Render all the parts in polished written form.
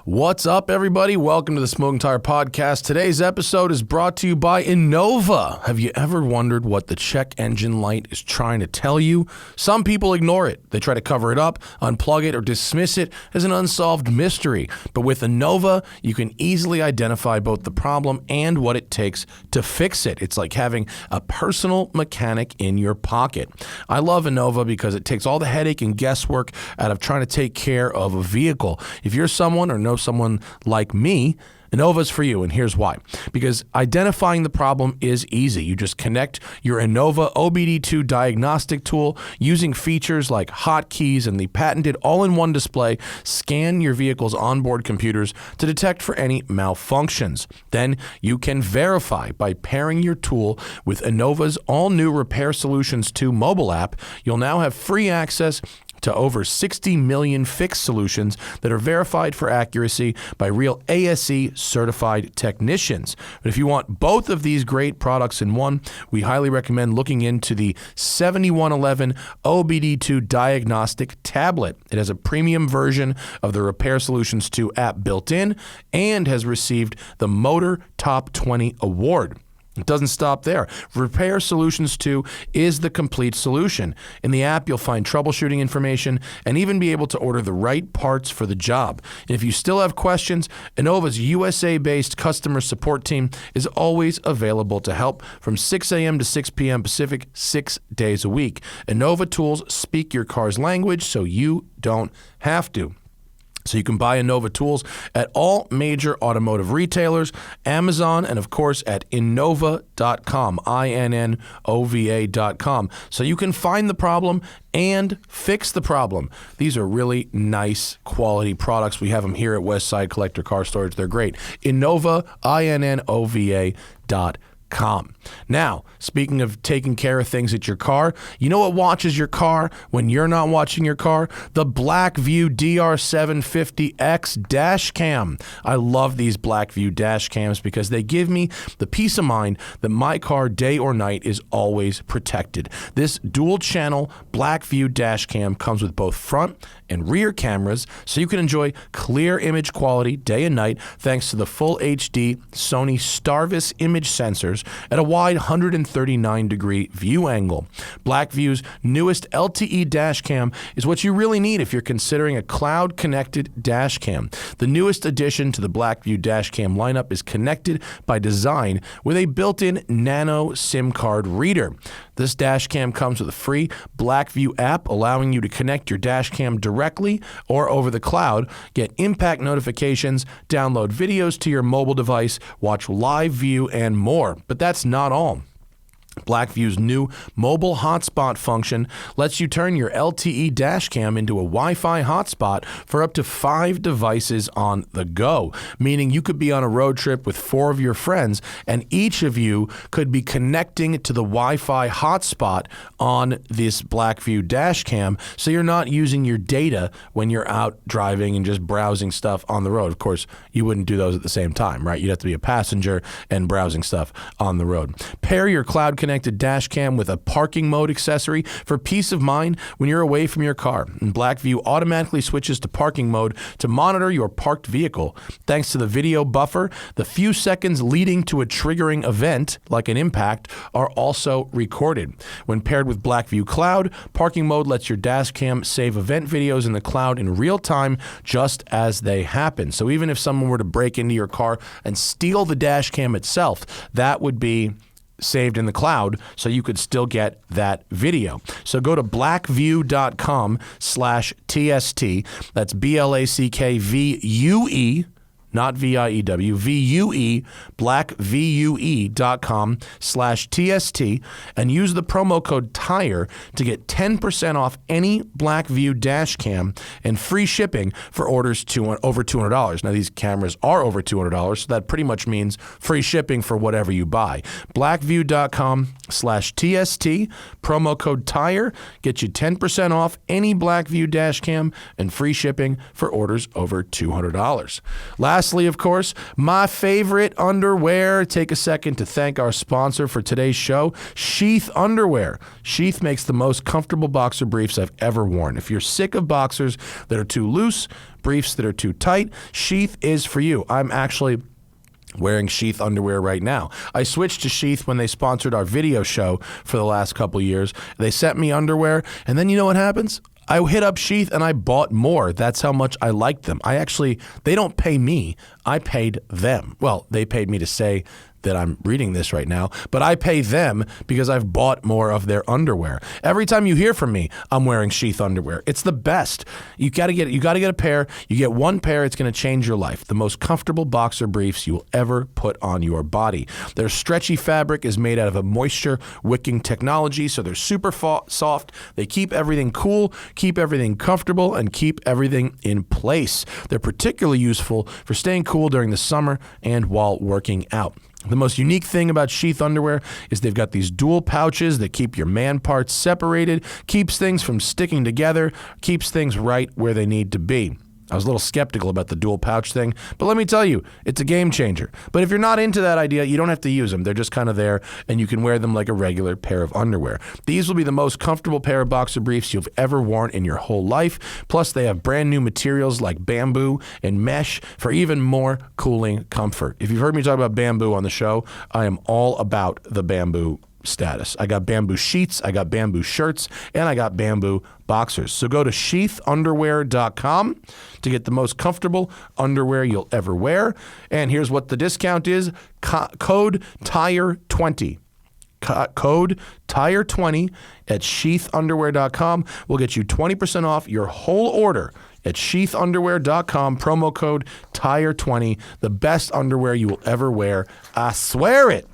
What's up, everybody? Welcome to the Smoking Tire Podcast. Today's episode is brought to you by Innova. Have you ever wondered what the check engine light is trying to tell you? Some people ignore it. They try to cover it up, unplug it, or dismiss it as an unsolved mystery. But with Innova, you can easily identify both the problem and what it takes to fix it. It's like having a personal mechanic in your pocket. I love Innova because it takes all the headache and guesswork out of trying to take care of a vehicle. If you're someone or know someone like me, Innova's for you, and here's why. Because identifying the problem is easy. You just connect your Innova OBD2 diagnostic tool using features like hotkeys and the patented all-in-one display. Scan your vehicle's onboard computers to detect for any malfunctions. Then you can verify by pairing your tool with Innova's all-new Repair Solutions 2 mobile app. You'll now have free access to over 60 million fixed solutions that are verified for accuracy by real ASE certified technicians. But if you want both of these great products in one, we highly recommend looking into the 7111 OBD2 diagnostic tablet. It has a premium version of the Repair Solutions 2 app built in and has received the Motor Top 20 award. It doesn't stop there. Repair Solutions 2 is the complete solution. In the app, you'll find troubleshooting information and even be able to order the right parts for the job. And if you still have questions, Innova's USA-based customer support team is always available to help from 6 a.m. to 6 p.m. Pacific, 6 days a week. Innova tools speak your car's language, so you don't have to. So you can buy Innova tools at all major automotive retailers, Amazon, and of course at Innova.com, INNOVA.com. So you can find the problem and fix the problem. These are really nice quality products. We have them here at Westside Collector Car Storage. They're great. Innova, INNOVA.com. Now, speaking of taking care of things at your car, you know what watches your car when you're not watching your car? The Blackvue DR750X dash cam. I love these Blackvue dash cams because they give me the peace of mind that my car, day or night, is always protected. This dual-channel Blackvue dash cam comes with both front and rear cameras, so you can enjoy clear image quality day and night thanks to the full HD Sony Starvis image sensors at a wide 139-degree view angle. Blackvue's newest LTE dash cam is what you really need if you're considering a cloud-connected dash cam. The newest addition to the Blackvue dash cam lineup is connected by design with a built-in nano SIM card reader. This dash cam comes with a free Blackvue app allowing you to connect your dash cam directly or over the cloud, get impact notifications, download videos to your mobile device, watch live view, and more. But that's not all. Blackvue's new mobile hotspot function lets you turn your LTE dash cam into a Wi-Fi hotspot for up to 5 devices on the go, meaning you could be on a road trip with 4 of your friends and each of you could be connecting to the Wi-Fi hotspot on this Blackvue dash cam, so you're not using your data when you're out driving and just browsing stuff on the road. Of course, you wouldn't do those at the same time, right? You'd have to be a passenger and browsing stuff on the road. Pair your cloud-connected dash cam with a parking mode accessory for peace of mind when you're away from your car. And Blackvue automatically switches to parking mode to monitor your parked vehicle. Thanks to the video buffer, the few seconds leading to a triggering event, like an impact, are also recorded. When paired with Blackvue Cloud, parking mode lets your dash cam save event videos in the cloud in real time just as they happen. So even if someone were to break into your car and steal the dash cam itself, that would be saved in the cloud, so you could still get that video. So go to blackvue.com/TST. That's BLACKVUE, not VIEW, VUE, blackvue.com/TST, and use the promo code TIRE to get 10% off any Blackvue dash cam and free shipping for orders over $200. Now, these cameras are over $200, so that pretty much means free shipping for whatever you buy. Blackvue.com/TST, promo code TIRE, get you 10% off any Blackvue dash cam and free shipping for orders over $200. Last lastly, of course, my favorite underwear. Take a second to thank our sponsor for today's show, Sheath Underwear. Sheath makes the most comfortable boxer briefs I've ever worn. If you're sick of boxers that are too loose, briefs that are too tight, Sheath is for you. I'm actually wearing Sheath underwear right now. I switched to Sheath when they sponsored our video show for the last couple years. They sent me underwear, and then you know what happens? I hit up Sheath and I bought more. That's how much I liked them. They don't pay me. I paid them. Well, they paid me to say that I'm reading this right now, but I pay them because I've bought more of their underwear. Every time you hear from me, I'm wearing Sheath underwear. It's the best. You got to get a pair. You get one pair, it's going to change your life. The most comfortable boxer briefs you will ever put on your body. Their stretchy fabric is made out of a moisture wicking technology, so they're super soft. They keep everything cool, keep everything comfortable, and keep everything in place. They're particularly useful for staying cool during the summer and while working out. The most unique thing about Sheath underwear is they've got these dual pouches that keep your man parts separated, keeps things from sticking together, keeps things right where they need to be. I was a little skeptical about the dual pouch thing, but let me tell you, it's a game changer. But if you're not into that idea, you don't have to use them. They're just kind of there, and you can wear them like a regular pair of underwear. These will be the most comfortable pair of boxer briefs you've ever worn in your whole life. Plus, they have brand new materials like bamboo and mesh for even more cooling comfort. If you've heard me talk about bamboo on the show, I am all about the bamboo status. I got bamboo sheets, I got bamboo shirts, and I got bamboo boxers. So go to sheathunderwear.com to get the most comfortable underwear you'll ever wear. And here's what the discount is. Code TIRE20. Code TIRE20 at sheathunderwear.com will get you 20% off your whole order at sheathunderwear.com. Promo code TIRE20. The best underwear you will ever wear. I swear it.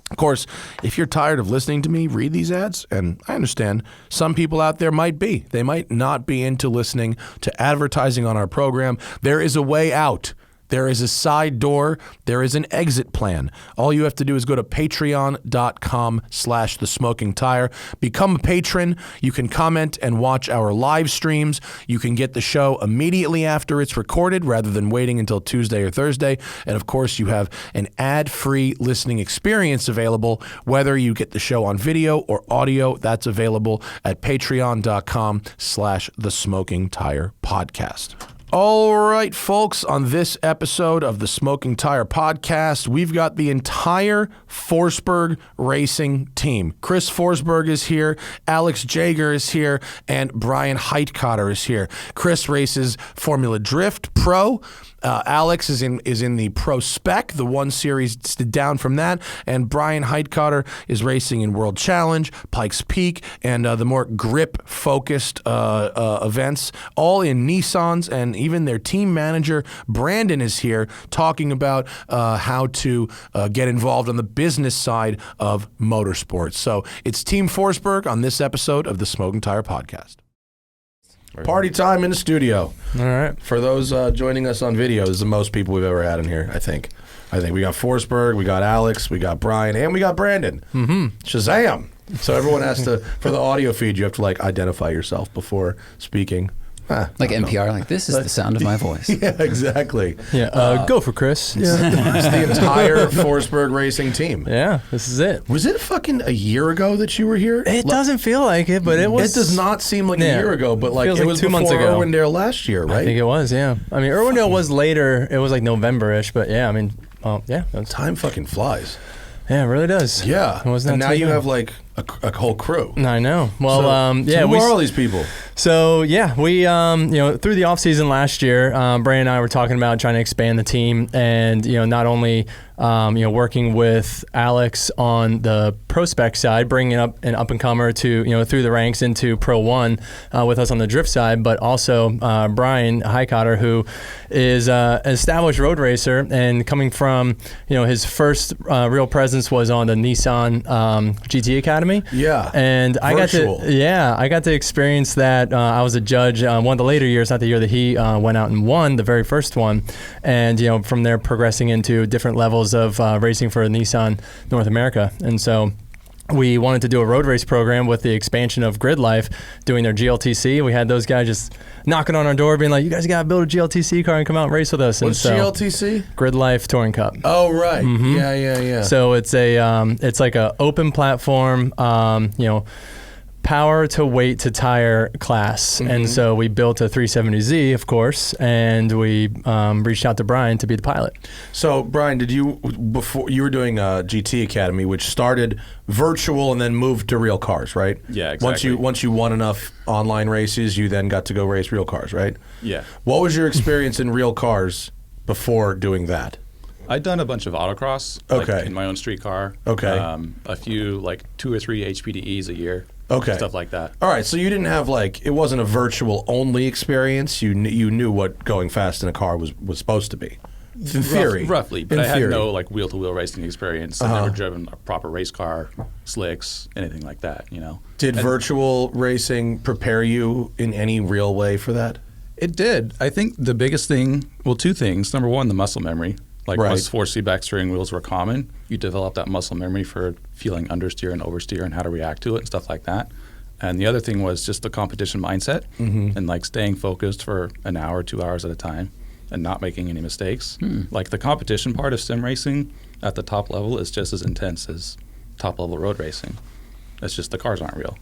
Of course, if you're tired of listening to me read these ads, and I understand some people out there might be, they might not be into listening to advertising on our program, there is a way out. There is a side door. There is an exit plan. All you have to do is go to patreon.com/thesmokingtire. Become a patron. You can comment and watch our live streams. You can get the show immediately after it's recorded rather than waiting until Tuesday or Thursday. And of course, you have an ad-free listening experience available, whether you get the show on video or audio. That's available at patreon.com/thesmokingtire podcast. All right, folks, on this episode of the Smoking Tire Podcast, we've got the entire Forsberg racing team. Chris Forsberg is here, Alex Jagger is here, and Bryan Heitkotter is here. Chris races Formula Drift Pro. Alex is in the Pro Spec, the one series down from that, and Bryan Heitkotter is racing in World Challenge, Pikes Peak, and the more grip-focused events, all in Nissans, and even their team manager, Brandon, is here talking about how to get involved on the business side of motorsports. So it's Team Forsberg on this episode of the Smoking Tire Podcast. Party time in the studio. All right. For those joining us on video, this is the most people we've ever had in here, I think. We got Forsberg, we got Alex, we got Bryan, and we got Brandon. Mm-hmm. Shazam! So everyone has to, for the audio feed, you have to identify yourself before speaking. Like NPR, like this is the sound of my voice. Yeah, exactly. Yeah, go for Chris. Yeah. It's the entire Forsberg racing team. Yeah, this is it. Was it fucking a year ago that you were here? It doesn't feel like it, but it was. It does not seem like a year ago, but it was 2 months before ago. Irwindale last year, right? I think it was, yeah. I mean, Irwindale was later. It was like November-ish, but yeah, I mean, yeah. Time fucking flies. Yeah, it really does. Yeah. And now you have a whole crew. I know. Well, so who are all these people? So yeah, we through the off season last year, Bryan and I were talking about trying to expand the team, and not only working with Alex on the Pro Spec side, bringing up an up and comer to through the ranks into Pro 1 with us on the drift side, but also Bryan Heitkotter, who is an established road racer, and coming from his first real presence was on the Nissan GT Academy. Yeah. And I got to experience that. I was a judge one of the later years, not the year that he went out and won, the very first one. And from there progressing into different levels of racing for Nissan North America. And so we wanted to do a road race program with the expansion of Grid Life doing their GLTC. We had those guys just knocking on our door being like, you guys got to build a GLTC car and come out and race with us. What's GLTC? Grid Life Touring Cup. Oh, right. Yeah. So it's it's like a open platform, power to weight to tire class. And so we built a 370Z, of course, and we reached out to Bryan to be the pilot. So, Bryan, before you were doing GT Academy, which started virtual and then moved to real cars, right? Yeah, exactly. Once you won enough online races, you then got to go race real cars, right? Yeah. What was your experience in real cars before doing that? I'd done a bunch of autocross, like in my own street car. Okay. A few, like 2 or 3 HPDEs a year. Okay. Stuff like that. All right, so you didn't have it wasn't a virtual only experience. You knew what going fast in a car was supposed to be. In theory. Roughly, but I had no wheel-to-wheel racing experience. I've never driven a proper race car, slicks, anything like that, Did virtual racing prepare you in any real way for that? It did. I think the biggest thing, two things. Number one, the muscle memory. Once force feedback steering wheels were common, you develop that muscle memory for feeling understeer and oversteer and how to react to it and stuff like that. And the other thing was just the competition mindset and staying focused for an hour, 2 hours at a time and not making any mistakes. The competition part of sim racing at the top level is just as intense as top level road racing. It's just the cars aren't real.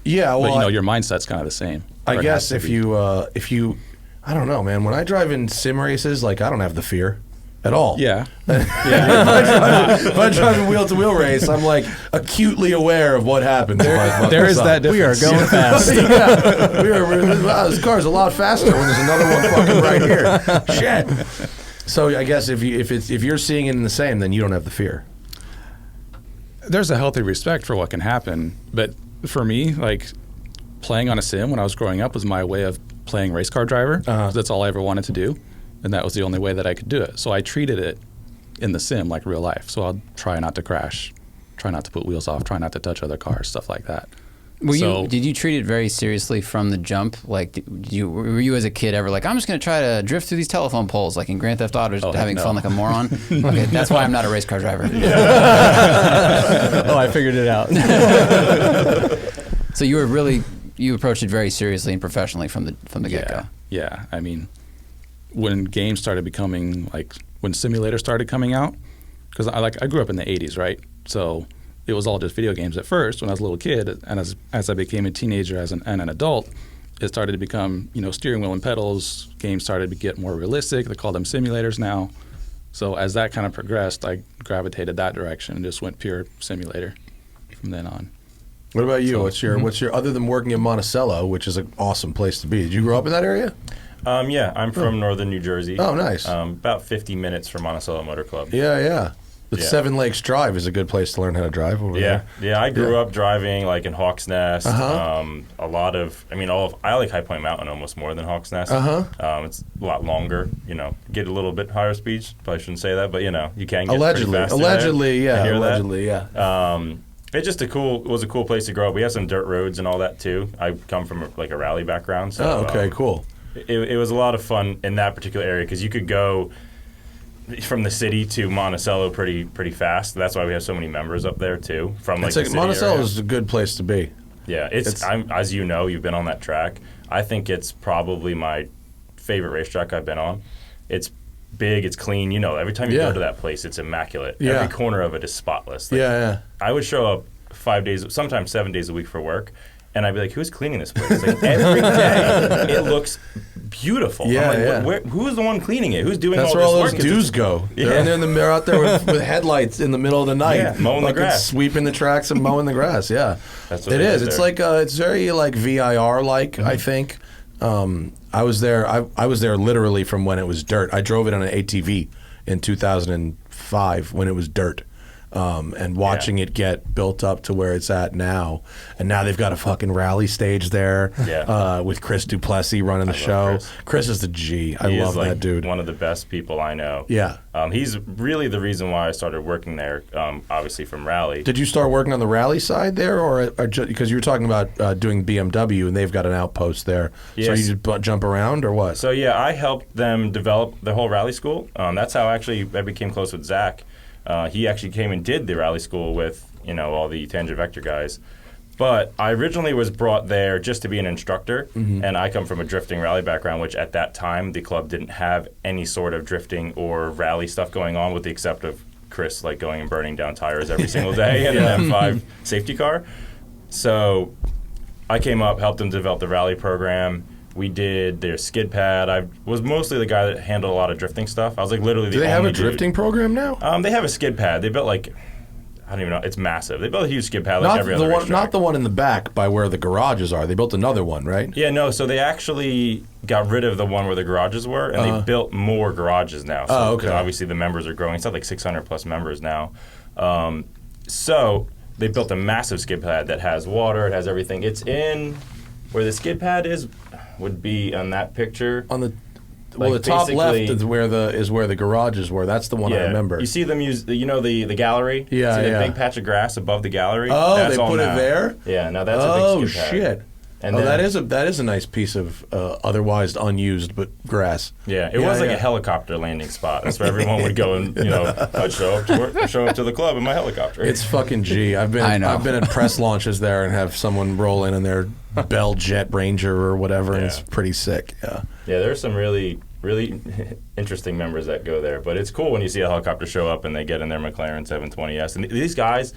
Yeah, well, but your mindset's kind of the same. I guess if you, I don't know, man. When I drive in sim races, I don't have the fear at all. Yeah. If I drive a wheel-to-wheel race, I'm acutely aware of what happens. There is that difference. We are going fast. Wow, this car's a lot faster when there's another one fucking right here. Shit. So I guess if you're seeing it in the same, then you don't have the fear. There's a healthy respect for what can happen, but for me, playing on a sim when I was growing up was my way of playing race car driver. That's all I ever wanted to do. And that was the only way that I could do it. So I treated it in the sim like real life. So I'll try not to crash, try not to put wheels off, try not to touch other cars, stuff like that. Did you treat it very seriously from the jump? Were you as a kid ever I'm just going to try to drift through these telephone poles like in Grand Theft Auto, just having fun like a moron? Okay, that's why I'm not a race car driver. I figured it out. So you approached it very seriously and professionally from the get-go. Yeah, I mean, when games started becoming when simulators started coming out, because I grew up in the 80s, right? So it was all just video games at first when I was a little kid, and as I became a teenager and an adult, it started to become steering wheel and pedals. Games started to get more realistic. They call them simulators now. So as that kind of progressed, I gravitated that direction and just went pure simulator from then on. What about you? What's your other than working in Monticello, which is an awesome place to be? Did you grow up in that area? Yeah, I'm from northern New Jersey. Oh, nice. About 50 minutes from Monticello Motor Club. Yeah. But Seven Lakes Drive is a good place to learn how to drive over there. Yeah, I grew up driving in Hawks Nest. A lot of, I like High Point Mountain almost more than Hawks Nest. It's a lot longer, get a little bit higher speeds. Probably shouldn't say that, but you can get pretty fast. Allegedly, yeah. It's just it was a cool place to grow up. We have some dirt roads and all that too. I come from a rally background. So, cool. It was a lot of fun in that particular area because you could go from the city to Monticello pretty fast. That's why we have so many members up there too. From the city Monticello area. is a good place to be. Yeah, as you've been on that track. I think it's probably my favorite racetrack I've been on. It's big, it's clean. Every time you go to that place, it's immaculate. Yeah. Every corner of it is spotless. I would show up 5 days, sometimes 7 days a week for work. And I'd be like, who's cleaning this place? Every day, it looks beautiful. Yeah, who's the one cleaning it? Who's doing all this work? That's where all those dudes go. They're out there with headlights in the middle of the night. Mowing the grass. Sweeping the tracks and mowing the grass, That's what it is. It's there. It's very VIR-like, I think. I was there. I was there literally from when it was dirt. I drove it on an ATV in 2005 when it was dirt. And watching it get built up to where it's at now. And now they've got a fucking rally stage there with Chris Duplessis running the show. Chris is the G. I love that dude. One of the best people I know. Yeah. He's really the reason why I started working there, obviously from rally. Did you start working on the rally side there? Or because you were talking about doing BMW and they've got an outpost there. Yes. So you just jump around or what? So, I helped them develop the whole rally school. That's how actually I became close with Zach. He actually came and did the rally school with, all the Tangent Vector guys. But I originally was brought there just to be an instructor, and I come from a drifting rally background, which at that time the club didn't have any sort of drifting or rally stuff going on, with the exception of Chris going and burning down tires every single day in an M5 safety car. So I came up, helped them develop the rally program. We did their skid pad. I was mostly the guy that handled a lot of drifting stuff. I was literally the only Do they have a dude. drifting program now? They have a skid pad. They built I don't even know. It's massive. They built a huge skid pad every other racetrack. Not the one in the back by where the garages are. They built another one, right? Yeah, no. So they actually got rid of the one where the garages were, and they built more garages now. So, okay. Obviously, the members are growing. It's 600 plus members now. So they built a massive skid pad that has water. It has everything. It's in where the skid pad would be on that picture. On the the top left is where the garages were. That's the one I remember. You see them use the gallery. Yeah, see the big patch of grass above the gallery. Oh, that's they put it there. Yeah, now that's a big skid pad. Shit. And that is a nice piece of otherwise unused but grass. Yeah, it was a helicopter landing spot. That's where everyone would go and I'd show up to the club in my helicopter. It's fucking G. I've been at press launches there and have someone roll in their Bell Jet Ranger or whatever, and it's pretty sick. Yeah. Yeah, there's some really interesting members that go there, but it's cool when you see a helicopter show up and they get in their McLaren 720S. And these guys,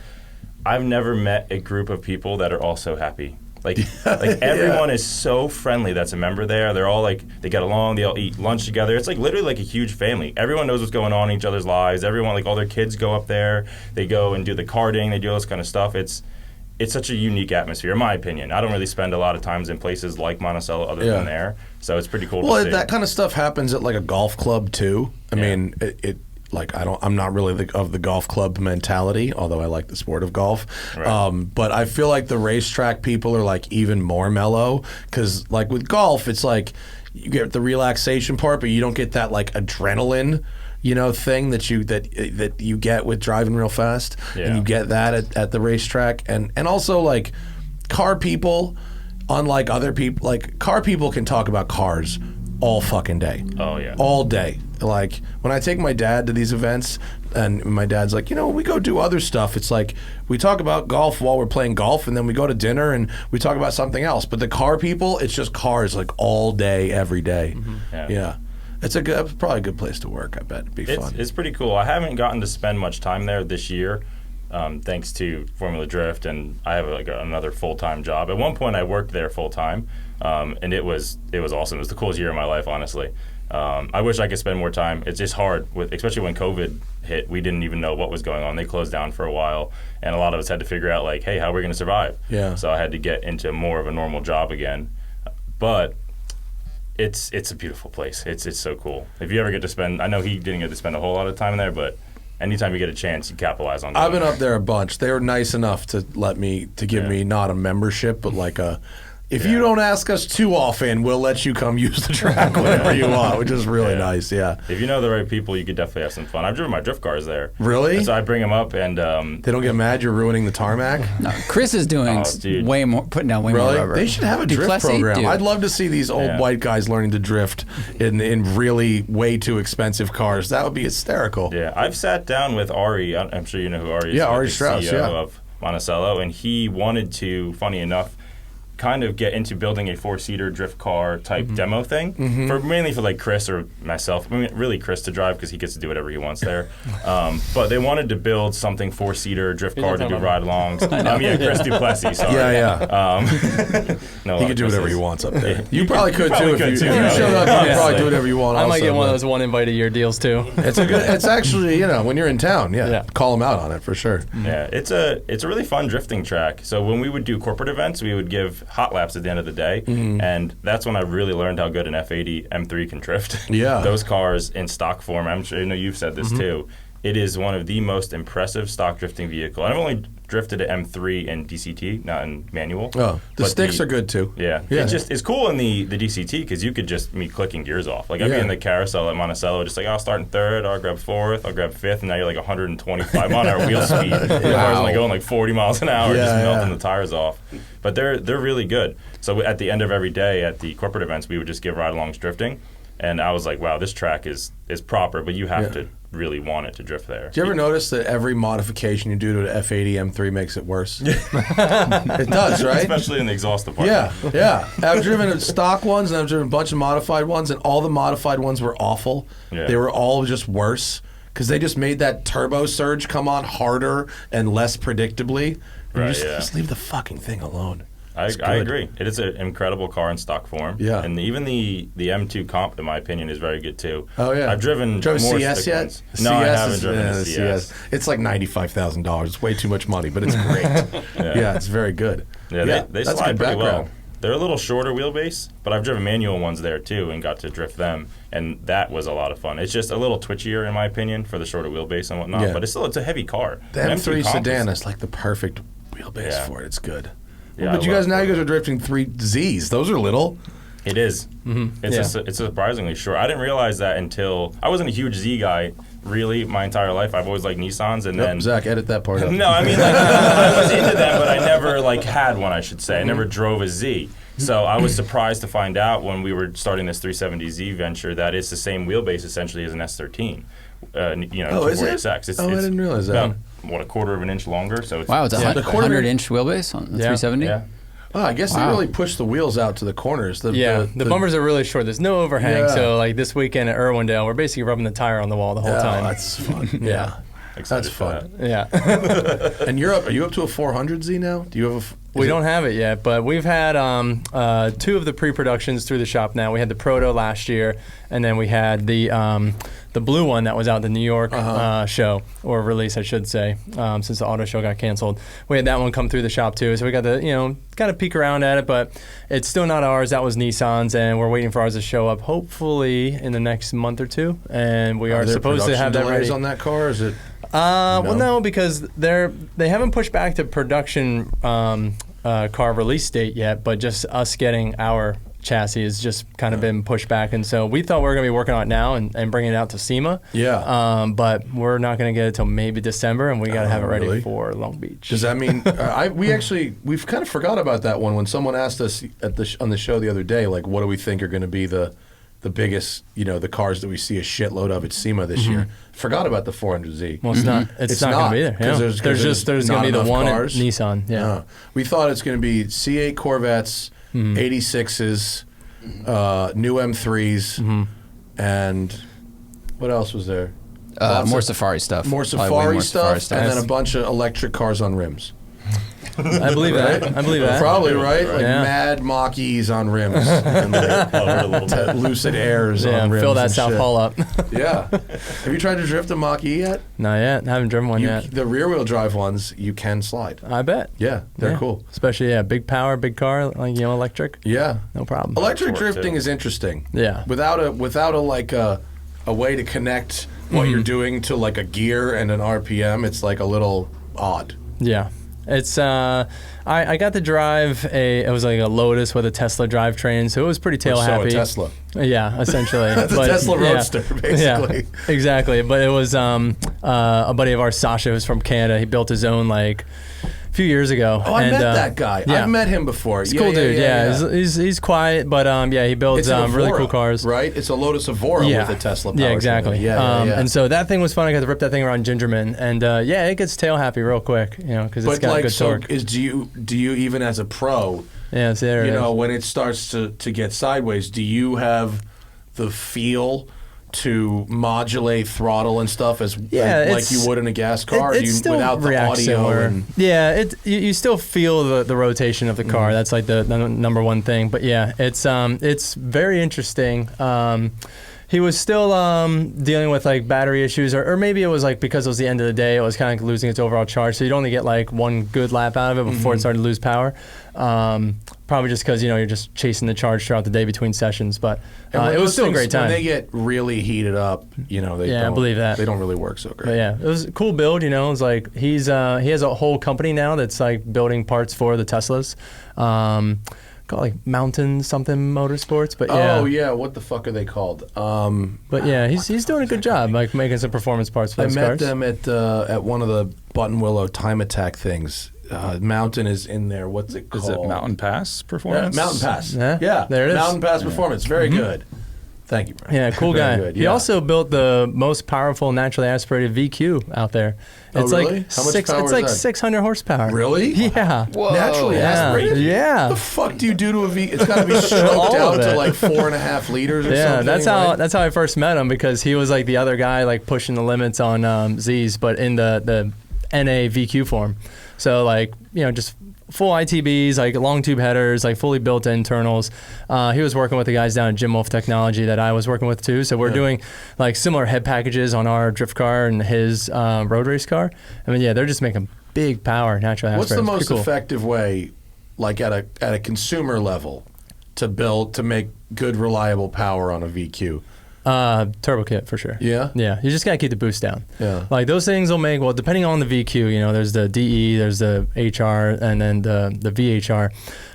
I've never met a group of people that are all so happy. Everyone is so friendly that's a member there. They're all they get along, they all eat lunch together. It's literally a huge family. Everyone knows what's going on in each other's lives. Everyone, all their kids go up there. They go and do the karting. They do all this kind of stuff. It's such a unique atmosphere, in my opinion. I don't really spend a lot of times in places like Monticello other than there. So it's pretty cool to see. Well, that kind of stuff happens at a golf club too. I mean, I'm not really of the golf club mentality, although I like the sport of golf. Right. But I feel like the racetrack people are even more mellow, because with golf, it's you get the relaxation part, but you don't get that adrenaline, thing that you get with driving real fast, and you get that at the racetrack, and also car people, unlike other people, car people can talk about cars all fucking day. Oh yeah, all day. When I take my dad to these events, and my dad's we go do other stuff. It's we talk about golf while we're playing golf, and then we go to dinner and we talk about something else. But the car people, it's just cars all day, every day. Mm-hmm. Yeah. It's probably a good place to work. I bet it'd be fun. It's pretty cool. I haven't gotten to spend much time there this year, thanks to Formula Drift, and I have another full-time job. At one point, I worked there full-time, and it was awesome. It was the coolest year of my life, honestly. I wish I could spend more time. It's just hard, especially when COVID hit. We didn't even know what was going on. They closed down for a while, and a lot of us had to figure out hey, how are we going to survive? Yeah. So I had to get into more of a normal job again, but. It's a beautiful place. It's so cool. If you ever get to spend, I know he didn't get to spend a whole lot of time there, but anytime you get a chance, you capitalize on that. I've been up there a bunch. They were nice enough to give me not a membership, but if you don't ask us too often, we'll let you come use the track whenever you want, which is really nice. Yeah. If you know the right people, you could definitely have some fun. I've driven my drift cars there. Really? And so I bring them up, and they don't get mad you're ruining the tarmac. No, Chris is doing way more, putting down way more rubber. They should have a drift program. I'd love to see these old white guys learning to drift in really way too expensive cars. That would be hysterical. Yeah, I've sat down with Ari. I'm sure you know who Ari is. Yeah, Ari Strauss, CEO of Monticello, and he wanted to, funny enough, kind of get into building a 4-seater drift car type demo thing, mainly for Chris or myself. I mean, really Chris to drive, because he gets to do whatever he wants there. But they wanted to build something 4-seater drift car to do ride-alongs. Chris Duplessis. Sorry. Yeah. No, he could do whatever he wants up there. You probably could too if you showed up. You could probably do whatever you want. I might get one of those one invite a year deals too. It's actually when you're in town, call them out on it for sure. Yeah, it's a really fun drifting track. So when we would do corporate events, we would give hot laps at the end of the day, and that's when I really learned how good an F80 M3 can drift. Yeah. Those cars in stock form, I'm sure you've said this too, it is one of the most impressive stock drifting vehicle. I've only drifted an M3 in DCT, not in manual. Oh, the sticks are good too. Yeah. It's cool in the DCT, because you could just be clicking gears off. I'd be in the carousel at Monticello, just I'll start in third, I'll grab fourth, I'll grab fifth, and now you're 125 mile an hour wheel speed. The car's only going 40 miles an hour, just melting the tires off. But they're really good. So at the end of every day at the corporate events, we would just give ride-alongs drifting. And I was like, wow, this track is proper, but you have to really want it to drift there. Do you ever notice that every modification you do to an F80 M3 makes it worse? It does, right? Especially in the exhaust department. Yeah. I've driven stock ones, and I've driven a bunch of modified ones, and all the modified ones were awful. Yeah. They were all just worse because they just made that turbo surge come on harder and less predictably. And just leave the fucking thing alone. I agree. It is an incredible car in stock form. Yeah. And even the M2 Comp, in my opinion, is very good too. Oh, yeah. I've driven Drove more CS yet? ones. No, I haven't driven the CS. It's like $95,000. It's way too much money, but it's great. Yeah, it's very good. Yeah, they slide pretty well. They're a little shorter wheelbase, but I've driven manual ones there too and got to drift them, and that was a lot of fun. It's just a little twitchier, in my opinion, for the shorter wheelbase and whatnot, but it's a heavy car. The M3 sedan is like the perfect wheelbase for it. It's good. Yeah, but you guys are drifting 3Zs. Those are little. It is. Mm-hmm. It's surprisingly short. I didn't realize that until I wasn't a huge Z guy really my entire life. I've always liked Nissans, and then Zach, edit that part out. No, I mean I was into them, but I never had one. I should say I never drove a Z. So I was surprised to find out when we were starting this 370Z venture that it's the same wheelbase essentially as an S13. 248X. I didn't realize that. About, a quarter of an inch longer. So it's, it's a 100-inch wheelbase on the 370? Yeah. Oh, I guess they really push the wheels out to the corners. The bumpers are really short. There's no overhang. So like this weekend at Irwindale, we're basically rubbing the tire on the wall the whole time. That's fun. That's fun. Yeah. And are you up to a 400Z now? Do you have We don't have it yet, but we've had 2 of the pre-productions through the shop now. We had the Proto last year, and then we had the blue one that was out at the New York show, or release, I should say, since the auto show got canceled. We had that one come through the shop too, so we got to kind of peek around at it, but it's still not ours. That was Nissan's, and we're waiting for ours to show up hopefully in the next month or 2 , and we are supposed to have that ready. On that car, or is it? Well, no, because they haven't pushed back the production car release date yet, but just us getting our chassis has just kind of been pushed back, and so we thought we were going to be working on it now and bringing it out to SEMA. Yeah. But we're not going to get it till maybe December, and we got to have it ready for Long Beach. Does that mean we've kind of forgot about that one when someone asked us on the show the other day, like, what do we think are going to be the biggest, the cars that we see a shitload of at SEMA this year? Forgot about the 400Z. Well, it's not. It's not going to be there. Yeah. There's going to be the one at Nissan. Yeah. We thought it's going to be C8 Corvettes, 86s, new M3s, and what else was there? More Safari stuff. More Safari stuff, and then a bunch of electric cars on rims. I believe that. Probably right. Like mad Mach-E's on rims, and Lucid Airs on rims. Fill that South Hall up. Yeah. Have you tried to drift a Mach-E yet? Not yet. I haven't driven one yet. The rear-wheel drive ones, you can slide. I bet. Yeah, they're cool. Especially big power, big car, like electric. Yeah, no problem. Electric drifting is interesting. Yeah. Without a way to connect what you're doing to like a gear and an RPM, it's like a little odd. Yeah. It's I got to drive it was like a Lotus with a Tesla drivetrain, so it was pretty tail happy. So a Tesla. Yeah, essentially. That's a Tesla Roadster, basically. Yeah, exactly. But it was a buddy of ours, Sasha, who's from Canada. He built his own a few years ago. Oh, I met that guy. Yeah. I've met him before. He's a cool dude. Yeah. He's quiet, but he builds really cool cars. Right? It's a Lotus Evora with a Tesla power. Yeah, exactly. And so that thing was fun. I got to rip that thing around Gingerman, and it gets tail happy real quick, because it's got good torque. Do you even as a pro? Yeah, when it starts to get sideways, do you have the feel to modulate throttle and stuff like you would in a gas car? Without the audio? You still feel the rotation of the car. That's like the number one thing. But it's very interesting. He was still dealing with battery issues, or maybe it was because it was the end of the day, it was kind of losing its overall charge, so you'd only get one good lap out of it before it started to lose power. Probably just because you're just chasing the charge throughout the day between sessions, but it was still a great time. When they get really heated up, I believe that they don't really work so great. But it was a cool build. It's like he has a whole company now that's building parts for the Teslas. Called Mountain something Motorsports, but what the fuck are they called? He's doing a good job, making some performance parts for those cars. I met them at one of the Button Willow Time Attack things. Mountain is in there. What's it called? Is it Mountain Pass Performance? Mountain Pass. Yeah, there it is. Mountain Pass Performance. Very good. Thank you, Bryan. Yeah, cool Very guy. good, He yeah. also built the most powerful naturally aspirated VQ out there. Oh, It's really? like How much power it's is like that? 600 horsepower. Really? Yeah. Whoa. Naturally Yeah. aspirated? Yeah. What the fuck do you do to a V? It's got to be stroked All of out to it. like 4.5 liters or Yeah, something. that's how I first met him, because he was like the other guy like pushing the limits on Z's, but in the NA VQ form. So like, you know, just full ITBs, like long tube headers, like fully built internals. He was working with the guys down at Jim Wolf Technology that I was working with too. So we're doing like similar head packages on our drift car and his road race car. I mean, yeah, they're just making big power naturally. What's the aspirated. It's most pretty cool. effective way, like at a consumer level, to make good reliable power on a VQ? Turbo kit for sure. Yeah? Yeah, you just gotta keep the boost down. Yeah. Like those things will make, well, depending on the VQ, you know, there's the DE, there's the HR, and then the VHR.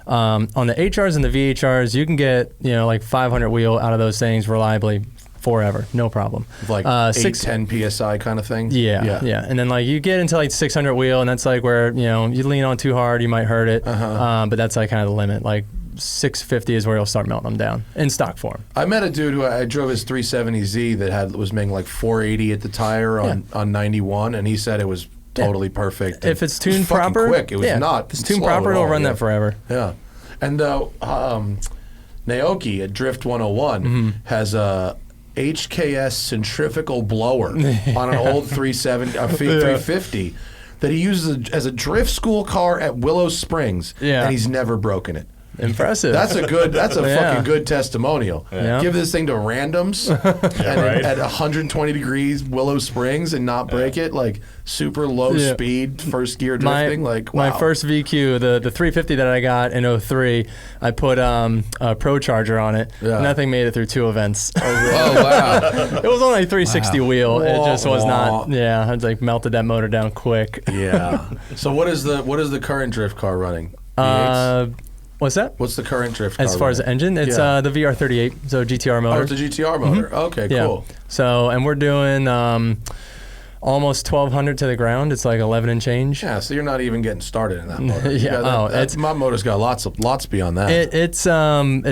On the HRs and the VHRs, you can get, you know, like 500 wheel out of those things reliably forever, no problem. Like 10 PSI kind of thing? Yeah. And then like you get into like 600 wheel, and that's like where, you know, you lean on too hard, you might hurt it. But that's like kind of the limit. Like 650 is where you'll start melting them down in stock form. I met a dude who I drove his 370Z that was making like 480 at the tire on 91, and he said it was totally perfect. If it's It was tuned fucking proper, quick. It was not. If it's tuned slow proper, at it'll all, run yeah. that forever. Yeah. And Naoki at Drift 101 has a HKS centrifugal blower on an old 350 that he uses as a drift school car at Willow Springs, and he's never broken it. Impressive. That's a Yeah. fucking good testimonial. Yeah. Give this thing to randoms at 120 degrees Willow Springs and not break it, like super low speed first gear drifting. Like wow. My first VQ, the 350 that I got in 03, I put a Pro Charger on it, and that thing made it through 2 events. Oh, wow. It was only a 360 wheel. It just was Wah. not. Yeah, I like melted that motor down quick. Yeah. So what is the current drift car running? V8s? What's that? What's the current drift car As far as the running? engine, it's the VR38, so GTR motor. Oh, it's a GTR motor. Okay, Yeah. cool. So, and we're doing almost 1,200 to the ground. It's like 11 and change. Yeah, so you're not even getting started in that motor. Yeah, my motor's got lots beyond that. It's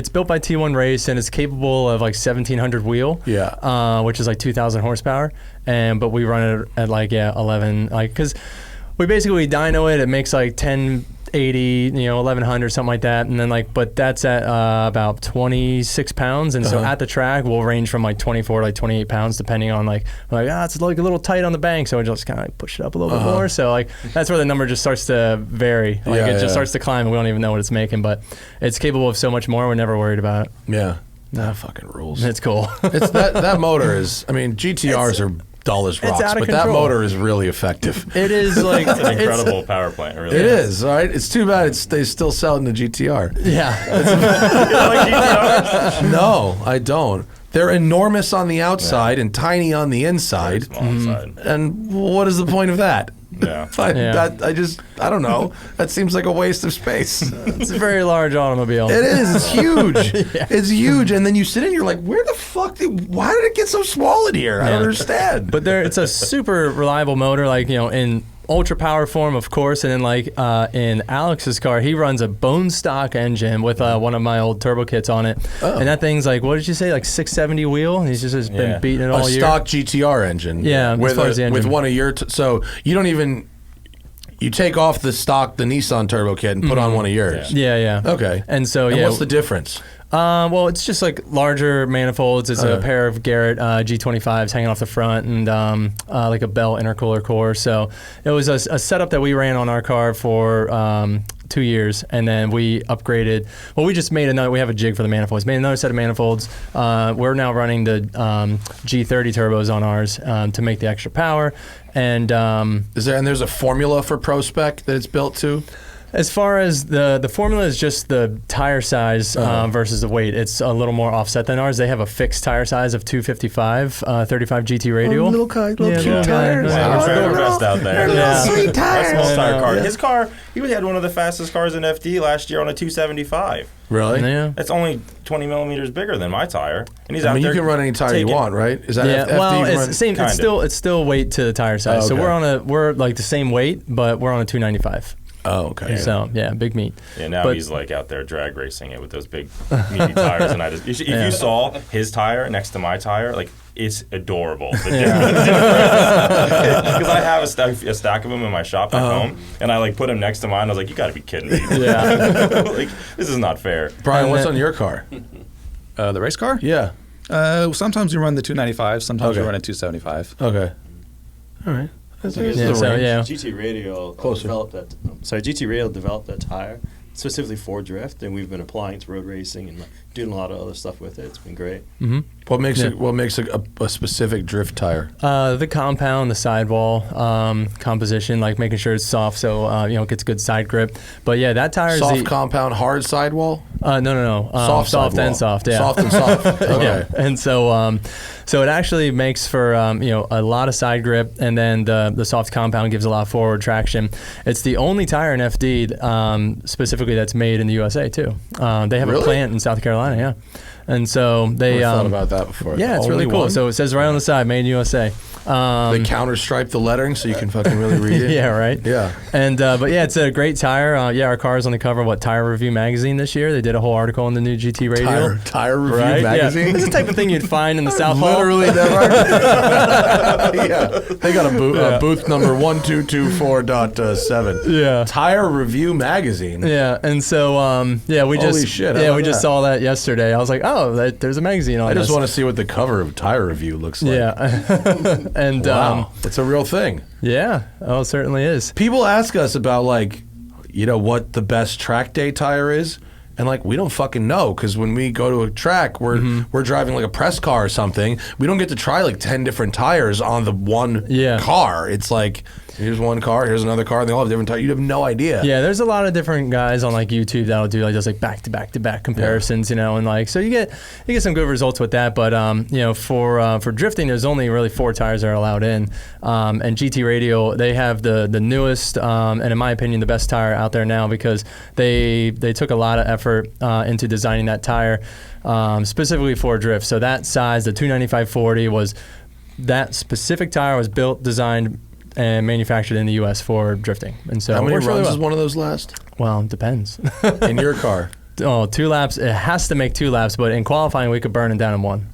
built by T1 Race, and it's capable of like 1,700 wheel. Yeah. Which is like 2,000 horsepower, but we run it at like 11, like because we basically dyno it. It makes like 1080, 1100, something like that, and then but that's at about 26 pounds, and so at the track we'll range from like 24 to like 28 pounds, depending on it's like a little tight on the bank, so we just kind of like push it up a little bit more. So like that's where the number just starts to vary. Like it just starts to climb, and we don't even know what it's making, but it's capable of so much more. We're never worried about it. Yeah, that fucking rules. It's cool. It's that motor is. I mean, GTRs are dull as rocks, out of but that control. motor is really effective. It is like It's an incredible power plant. Really. It is, right? It's too bad they still selling the GTR. Yeah. No, I don't. They're enormous on the outside and tiny on the inside. Small inside. And what is the point of that? Yeah. I don't know. That seems like a waste of space. It's a very large automobile. It is. It's huge. It's huge. And then you sit in, you're like, where the fuck? Why did it get so small in here? I don't understand. But it's a super reliable motor, in ultra power form, of course, and then in Alex's car, he runs a bone stock engine with one of my old turbo kits on it, and that thing's like, what did you say, like 670 wheel? He's just been beating it all year. A stock GTR engine. Yeah, with as far as the engine. with one of your. So you don't even. You take off the Nissan turbo kit and put on one of yours. Yeah. Okay. And so what's the difference? Well, it's just like larger manifolds. It's a pair of Garrett G25s hanging off the front, and like a Bell intercooler core. So it was a setup that we ran on our car for 2 years, and then we upgraded. Well, we just made another. We have a jig for the manifolds. Made another set of manifolds. We're now running the G30 turbos on ours to make the extra power. And there's a formula for Pro Spec that it's built to? As far as the formula is just the tire size versus the weight. It's a little more offset than ours. They have a fixed tire size of 255, 35 GT radial. Little cute tires. Wow, we're trying our best out there. Sweet tires. That's small tire car. His car, he had one of the fastest cars in FD last year on a 275. Really? Yeah. It's only 20 millimeters bigger than my tire, and he's out you there. can run any tire you want, right? Is that FD? Well, it's the same. It's still weight to the tire size. Oh, okay. So we're like the same weight, but we're on a 295. Oh, okay. So yeah, big meat. Yeah, now But- he's like out there drag racing it with those big meaty tires, and if you saw his tire next to my tire, like it's adorable. Because I have a stack of them in my shop at home, and I like put them next to mine. I was like, you got to be kidding me! Yeah. Like this is not fair. Brian, what's on your car? The race car? Yeah. Sometimes we run the 295. Sometimes we run a 275. Okay. All right. That's Yeah, so, yeah. GT Radial developed that. GT Radial developed that tire specifically for drift, and we've been applying it to road racing and doing a lot of other stuff with it. It's been great. Mm-hmm. What makes a specific drift tire? The compound, the sidewall composition, like making sure it's soft, so it gets good side grip. But yeah, that tire Soft is compound, hard sidewall. No. Soft soft sidewall. and soft. Yeah. Soft and soft. Okay. Yeah. And so it actually makes for a lot of side grip, and then the soft compound gives a lot of forward traction. It's the only tire in FD specifically that's made in the USA too. They have a plant in South Carolina, yeah. And so they Thought about that before. yeah, it's really cool. So it says right on the side, made in USA. They counter-stripe the lettering so you can fucking really read it. Yeah, right. Yeah. And but yeah, it's a great tire. Our car is on the cover of Tire Review magazine this year. They did a whole article on the new GT Radial. Tire Review Right? magazine. Yeah. It's the type of thing you'd find in the South Hall. Literally never. Yeah. They got a booth number 1224.7. Yeah. Tire Review magazine. Yeah, and so we Holy just shit, how we about just that? saw that yesterday. I was like, oh, there's a magazine on I just this. want to see what the cover of Tire Review looks like. Yeah, and Wow. It's a real thing. yeah, oh, it certainly is. People ask us about what the best track day tire is, and we don't fucking know, because when we go to a track, we're driving like a press car or something. We don't get to try 10 different tires on the one car. It's like, here's one car, here's another car, and they all have different tires. You have no idea. Yeah, there's a lot of different guys on YouTube that'll do those back to back to back comparisons, and so you get some good results with that. But for drifting, there's only really 4 tires that are allowed in, and GT Radial, they have the newest and in my opinion the best tire out there now, because they took a lot of effort into designing that tire specifically for drift. So that size, the 295/40, was that specific tire was built, designed, and manufactured in the U.S. for drifting. And so How many works runs really well. does one of those last? Well, it depends. In your car? Oh, 2 laps. It has to make 2 laps, but in qualifying, we could burn it down in 1.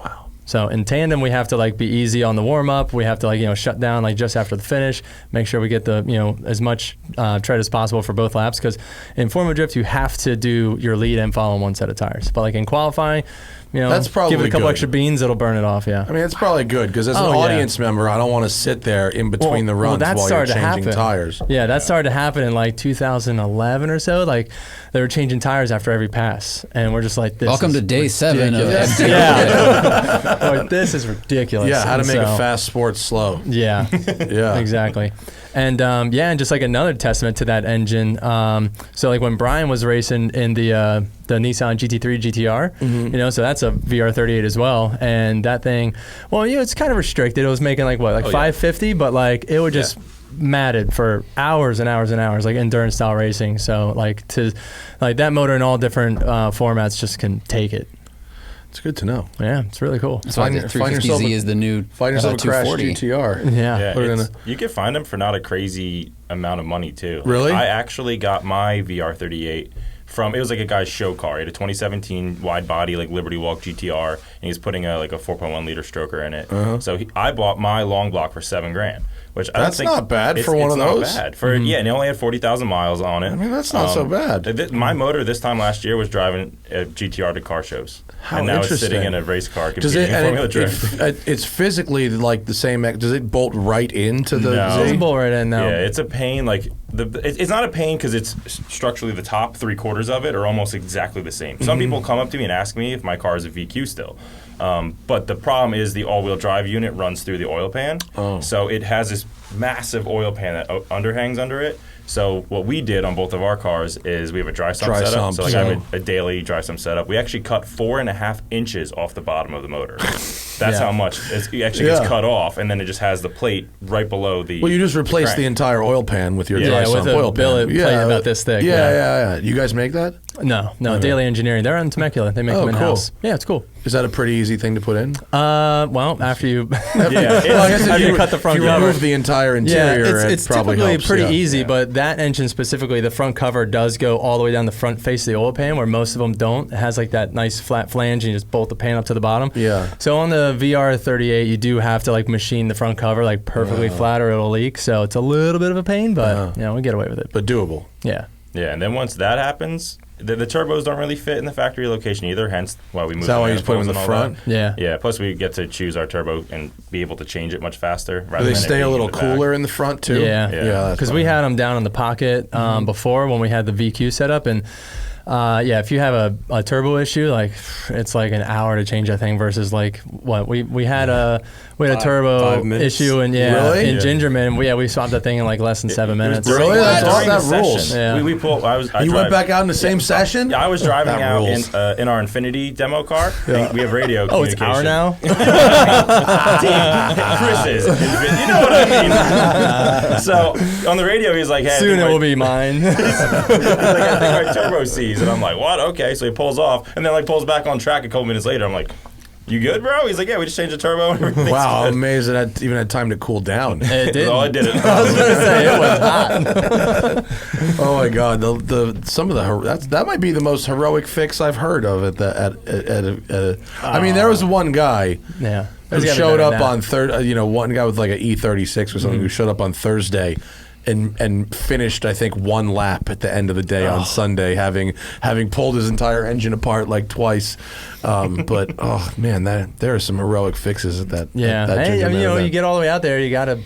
Wow. So in tandem, we have to be easy on the warm up. We have to shut down just after the finish. Make sure we get the as much tread as possible for both laps, because in Formula Drift you have to do your lead and follow on one set of tires. But in qualifying, That's probably give it a couple good. extra beans, it'll burn it off. Yeah. I mean, it's probably good, because as an Oh, yeah. audience member, I don't want to sit there in between the runs that while you're started to changing happen. tires. Yeah, that started to happen in 2011 or so. They were changing tires after every pass, and we're just like, this Welcome is to day 7 of ridiculous. FD. Yeah. This is ridiculous. Yeah, how to And make a so- fast sport slow. Yeah, Yeah. exactly. And and just another testament to that engine. So when Bryan was racing in the Nissan GT3 GTR, so that's a VR38 as well. And that thing, well, it's kind of restricted. It was making 550, but it would just matted for hours and hours and hours, endurance style racing. So that motor in all different formats just can take it. It's good to know. Yeah, it's really cool. That's why the Find yourself 350Z a- is the new Find yourself a crash 240. GTR. Yeah. Yeah, We're gonna- you can find them for not a crazy amount of money too. Really? I actually got my VR38 from, it was a guy's show car. He had a 2017 wide body Liberty Walk GTR, and he was putting a 4.1 liter stroker in it. So I bought my long block for $7,000. Which I don't That's think not bad it's- for one of it's those. not bad for and it only had 40,000 miles on it. I mean, that's not so bad. My motor this time last year was driving a GTR to car shows, How and now it's interesting. sitting in a race car Does competing it? in Formula And Drift. it's physically the same. Does it bolt right into the No. Z? It's a bull right in now. Yeah, it's a pain. It's not a pain because it's structurally the top 3/4 of it are almost exactly the same. Some people come up to me and ask me if my car is a VQ still. But the problem is the all-wheel drive unit runs through the oil pan. So it has this massive oil pan that underhangs under it. So what we did on both of our cars is we have a dry sump Dry setup. sump, So I so- have a daily dry sump setup. We actually cut 4.5 inches off the bottom of the motor. That's Yeah. how much it actually Yeah. gets cut off, and then it just has the plate right below the. Well, you just replace crank. the entire oil pan with your Yeah, dry with sump a oil pan. billet plate about this thick, Yeah, yeah. yeah, yeah. You guys make that? No, Daily Engineering. They're in Temecula. They make Oh, them cool. in-house. Yeah, it's cool. Is that a pretty easy thing to put in? Well, after you, Yeah, Well, I guess after if you cut the front if you cover. remove the entire interior, it's it probably typically helps. pretty yeah. easy, but that engine specifically, the front cover does go all the way down the front face of the oil pan, where most of them don't. It has like that nice flat flange, and you just bolt the pan up to the bottom. Yeah. So on the VR38, you do have to like machine the front cover like perfectly flat, or it'll leak. So it's a little bit of a pain, but you know, we get away with it. But doable. Yeah. Yeah, and then once that happens, the turbos don't really fit in the factory location either, hence why we moved. Is that the why you just put them in the manifolds and all front? that. Yeah. Yeah, plus we get to choose our turbo and be able to change it much faster. Do Rather they than it stay a being little in the cooler back. in the front too? Yeah. Yeah. that's Because we fine. had them down in the pocket before when we had the VQ setup, and if you have a turbo issue, like it's like an hour to change that thing versus like what we had a turbo 5 minutes. issue, and Really? in Gingerman, and we swapped that thing in like less than 7 minutes. During- Really? That's during all the that rules. session. Yeah. We pulled. I You drive- went back out in the same session? Yeah, I was driving That out rules. in our Infinity demo car. We have radio Oh, it's communication. our now. Chris's. You know what I mean? So on the radio, he's like, "Hey, Soon it I will think be mine. my, I think my turbo sees," and I'm like, "What? Okay." So he pulls off, and then like pulls back on track a couple minutes later. I'm like, "You good, bro?" He's like, "Yeah, we just changed the turbo and everything's Wow, I'm good." amazed it even had time to cool down. It did. No, I didn't. I was gonna say it was hot. Oh my God! That might be the most heroic fix I've heard of I mean, there was one guy Yeah. who showed up on one guy with like an E36 or something who showed up on Thursday. And finished, I think, one lap at the end of the day on Sunday, having pulled his entire engine apart like twice. But oh man, there are some heroic fixes at that. Yeah. that Hey, I mean, Gingerman event. you get all the way out there, you gotta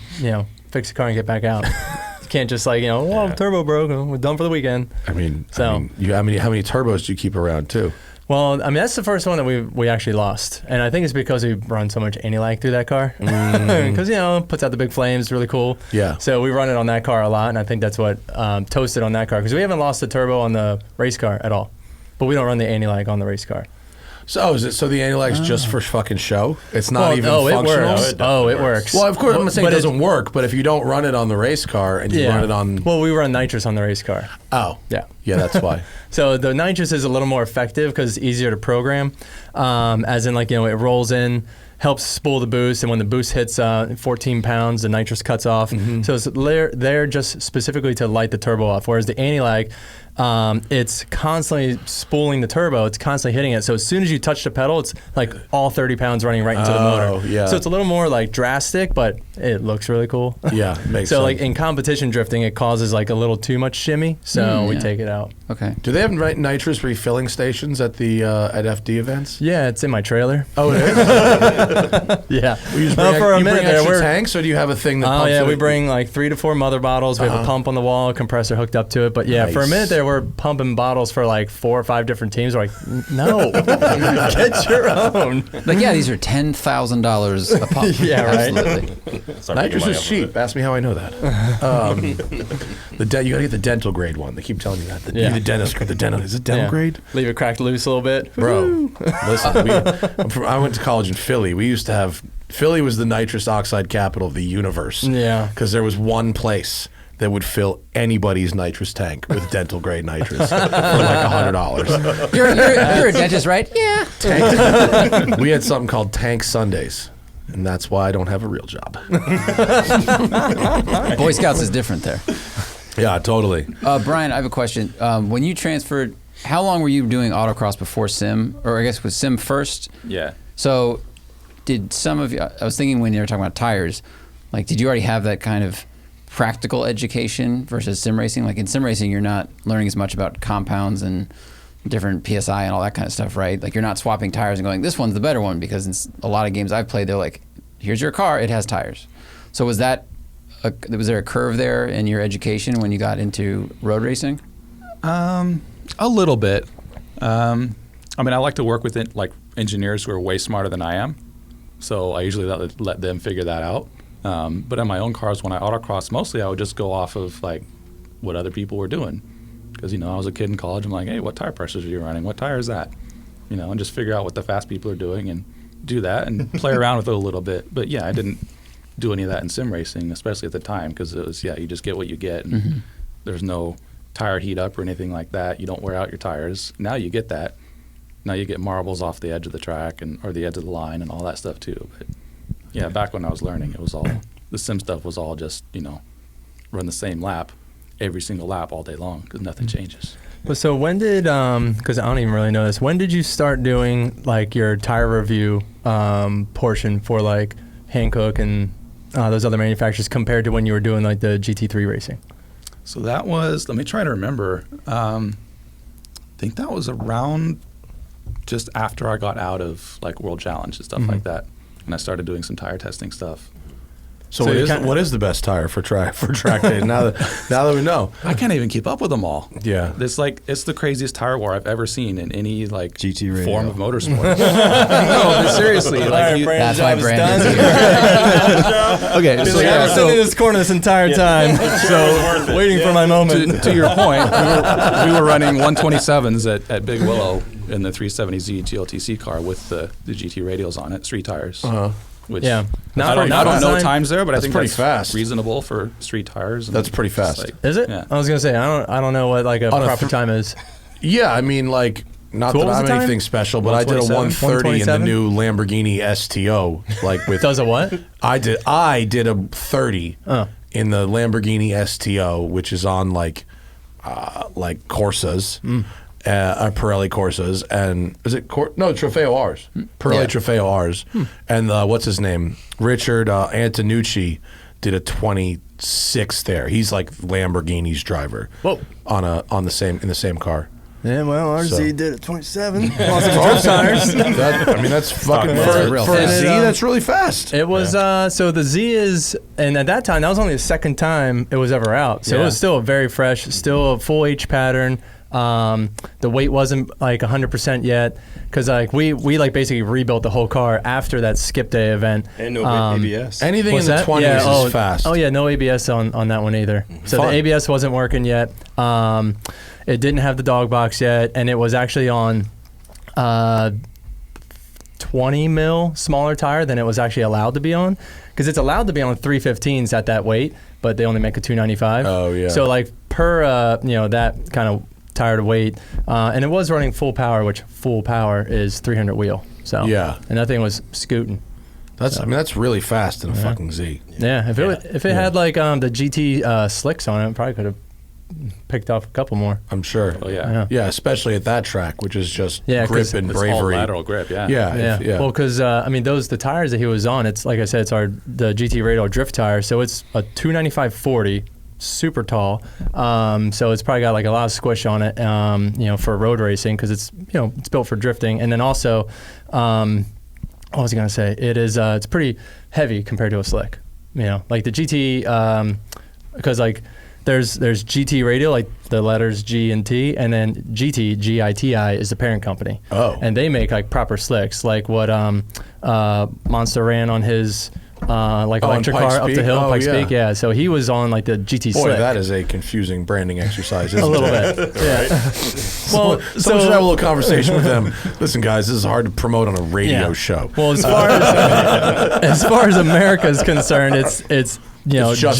fix the car and get back out. You can't just like turbo broke, we're done for the weekend. I mean, So- how many turbos do you keep around too? Well, I mean, that's the first one that we actually lost. And I think it's because we run so much anti-lag through that car. Because, it puts out the big flames, really cool. Yeah. So we run it on that car a lot, and I think that's what toasted on that car. Because we haven't lost the turbo on the race car at all. But we don't run the anti-lag on the race car. So is it? So the anti-lag's just for fucking show? It's not even it functional. works. It works. Well, of course, I'm not saying it But doesn't work, but if you don't run it on the race car and you run it on, Well, we run nitrous on the race car. yeah, that's why. So the nitrous is a little more effective because it's easier to program, as in like, it rolls in, helps spool the boost, and when the boost hits 14 pounds, the nitrous cuts off. So it's there just specifically to light the turbo off, whereas the anti-lag, it's constantly spooling the turbo, it's constantly hitting it. So as soon as you touch the pedal, it's like all 30 pounds running right into the motor. Yeah. So it's a little more like drastic, but it looks really cool. Yeah, makes So sense. like in competition drifting, it causes like a little too much shimmy, so we yeah. take it out. Okay. Do they have nitrous refilling stations at the at FD events? Yeah, it's in my trailer. Oh, it is. Yeah. You just Well, bring, for a you minute bring there, extra we're tanks, or do you have a thing that? Oh pumps yeah, it? we bring like 3 to 4 mother bottles. We have a pump on the wall, a compressor hooked up to it. But yeah, for a Nice. minute there, we're pumping bottles for like 4 or 5 different teams. We're like, no, get your own. Like, yeah, these are $10,000 a pop. Yeah, right. Absolutely. Start making Nitrous money is off of cheap. it. Ask me how I know that. You gotta get the dental grade one. They keep telling you that. Yeah. The dentist. The dental is it dental Yeah. grade? Leave it cracked loose a little bit. Bro, listen. I went to college in Philly. We used to have Philly was the nitrous oxide capital of the universe. Yeah. because there was one place that would fill anybody's nitrous tank with dental grade nitrous for like $100. You're a dentist, right? Yeah. We had something called Tank Sundays, and that's why I don't have a real job. Boy Scouts is different there. Yeah, totally. Brian, I have a question. When you transferred, how long were you doing autocross before sim? Or I guess was sim first? Yeah. So did some of you, I was thinking when you were talking about tires, like did you already have that kind of practical education versus sim racing? Like in sim racing, you're not learning as much about compounds and different PSI and all that kind of stuff, right? Like you're not swapping tires and going, this one's the better one, because in a lot of games I've played, they're like, here's your car, it has tires. So was there a curve there in your education when you got into road racing? A little bit. I mean, I like to work with engineers who are way smarter than I am, so I usually let them figure that out. But on my own cars, when I autocross, mostly I would just go off of like what other people were doing, because I was a kid in college. I'm like, hey, what tire pressures are you running? What tire is that? And just figure out what the fast people are doing and do that and play around with it a little bit. But yeah, I didn't do any of that in sim racing, especially at the time, because it was you just get what you get. And there's no tire heat up or anything like that. You don't wear out your tires. Now you get that. Now you get marbles off the edge of the track or the edge of the line and all that stuff too. But yeah, back when I was learning, it was all the sim stuff was all just run the same lap every single lap all day long because nothing changes. Well, so when did because I don't even really know this, when did you start doing like your tire review portion for like Hankook and those other manufacturers compared to when you were doing like the GT3 racing? So that was, let me try to remember. I think that was around just after I got out of like World Challenge and stuff like that, and I started doing some tire testing stuff. So what is the best tire for track day? Now that we know, I can't even keep up with them all. Yeah, it's the craziest tire war I've ever seen in any like GT form of motorsport. No, but seriously, like that's why Brandon's here. Okay, so I've been sitting in this corner this entire time, so waiting for my moment. To your point, we were running 127s at Big Willow in the 370Z GLTC car with the GT radials on it, street tires. Which I don't know times there, but I think pretty that's fast. Reasonable for street tires. That's pretty fast. Like, is it? Yeah. I was gonna say I don't know what like a proper time is. Yeah, I mean like not So that what was I'm the time? anything special, but I did a 130 in the 127? new Lamborghini STO. Like with Does a what? I did a 30 in the Lamborghini STO, which is on like Corsas. Pirelli Corsas, and is it Trofeo R's? Pirelli Trofeo R's, and what's his name? Richard Antonucci did a 26 there. He's like Lamborghini's driver. Whoa! In the same car. Yeah, well, RZ did it 27. Lost some Awesome. tires. That's fucking for a Z. That's really fast. It was so the Z is, and at that time that was only the second time it was ever out. So it was still very fresh, still a full H pattern. The weight wasn't like 100% yet because like we like basically rebuilt the whole car after that skip day event. And no ABS. Anything in the 20s is fast. Oh yeah, no ABS on that one either. So the ABS wasn't working yet. It didn't have the dog box yet, and it was actually on 20 mil smaller tire than it was actually allowed to be on, because it's allowed to be on 315s at that weight, but they only make a 295. Oh yeah. So like per that kind of tire to weight, and it was running full power, which full power is 300 wheel. So yeah, and that thing was scooting. That's really fast in a fucking Z. Yeah, if it had like the GT slicks on it, probably could have picked off a couple more. I'm sure. Oh yeah, especially at that track, which is just grip and it's bravery. All lateral grip. Yeah. Well, because the tires that he was on, it's like I said, it's the GT Radial drift tire, so it's a 295/40. Super tall, so it's probably got like a lot of squish on it, for road racing because it's built for drifting. And then also, what was I gonna say? It's pretty heavy compared to a slick. Like the GT, because like there's GT Radial, like the letters G and T, and then GT GITI is the parent company. Oh, and they make like proper slicks, like what Monster ran on his. Electric car up the hill, Pikes Peak. Yeah, so he was on like the GT Boy, slick. that is a confusing branding exercise, isn't a little it? bit. Yeah. Well, so should have a little conversation with them. Listen, guys, this is hard to promote on a radio show. Well, as far as America is concerned, it's just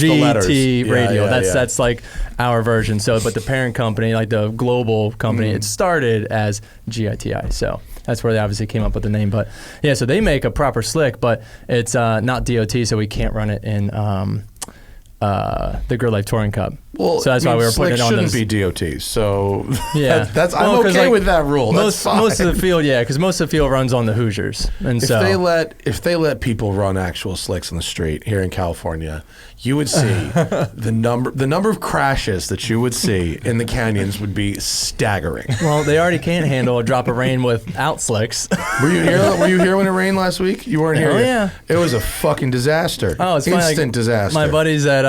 GT Radio. That's like our version. So, but the parent company, like the global company, it started as GITI. So. That's where they obviously came up with the name. But yeah, so they make a proper slick, but it's not DOT, so we can't run it in the Grid Life Touring Cup. Well, so that's why we were putting it on those. Shouldn't be DOT. So yeah, I'm okay with that rule. Most of the field, because most of the field runs on the Hoosiers, and if they let people run actual slicks on the street here in California, you would see the number of crashes that you would see in the canyons would be staggering. Well, they already can't handle a drop of rain without slicks. Were you here when it rained last week? You weren't here. Oh yeah, it was a fucking disaster. Oh, it's instant disaster. My buddies that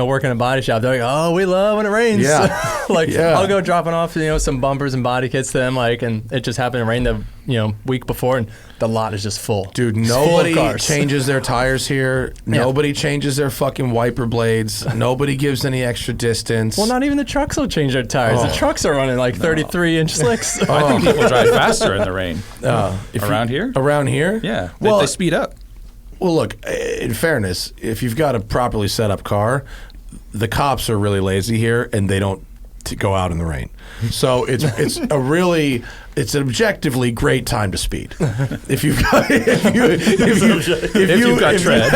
work in a body shop, they're like, oh, we love when it rains. Yeah, I'll go dropping off some bumpers and body kits to them, and it just happened to rain the week before, and the lot is just full. Dude, nobody changes their tires here. Nobody changes their fucking wiper blades. Nobody gives any extra distance. Well, not even the trucks will change their tires. The trucks are running like 33-inch slicks. I think people drive faster in the rain. Around here? Around here? Yeah. They speed up. Well, look, in fairness, if you've got a properly set up car, the cops are really lazy here, and they don't go out in the rain. So it's a really it's an objectively great time to speed. If you've got tread,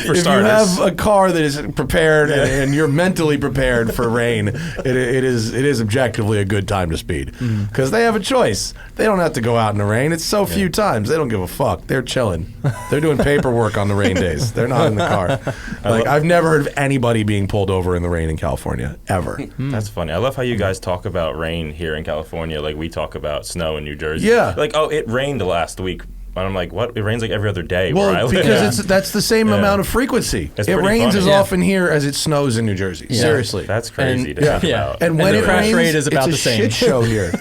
for if starters. you have a car that is prepared and you're mentally prepared for rain, it is objectively a good time to speed because they have a choice. They don't have to go out in the rain. It's so few times. They don't give a fuck. They're chilling. They're doing paperwork on the rain days. They're not in the car. Like I've never heard of anybody being pulled over in the rain in California ever. That's funny. I love how you guys talk about rain here in California like we talk about snow in New Jersey. Yeah. Like, oh, it rained last week. And I'm like, what? It rains like every other day where I Well, live. because that's the same amount of frequency. It's it pretty rains funny. as Yeah. often here as it snows in New Jersey. Seriously. That's crazy And- to think yeah. about. And when the it crash rains, rate is about it's the a same. shit show here,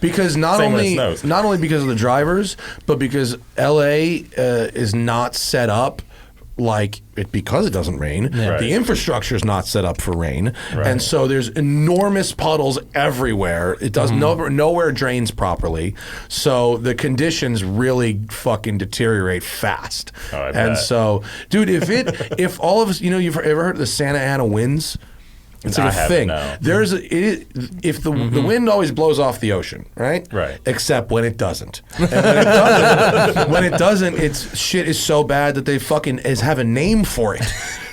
because not Same when it snows. only because of the drivers, but because LA is not set up like it because it doesn't rain. Right. The infrastructure is not set up for rain, Right. and so there's enormous puddles everywhere. It does nowhere drains properly, so the conditions really fucking deteriorate fast. Oh, I and bet. so, dude, if all of us, you've ever heard of the Santa Ana winds? It's like I a haven't, thing. no. If the wind always blows off the ocean, right? Right. Except when it doesn't. And when it doesn't, its shit is so bad that they fucking have a name for it.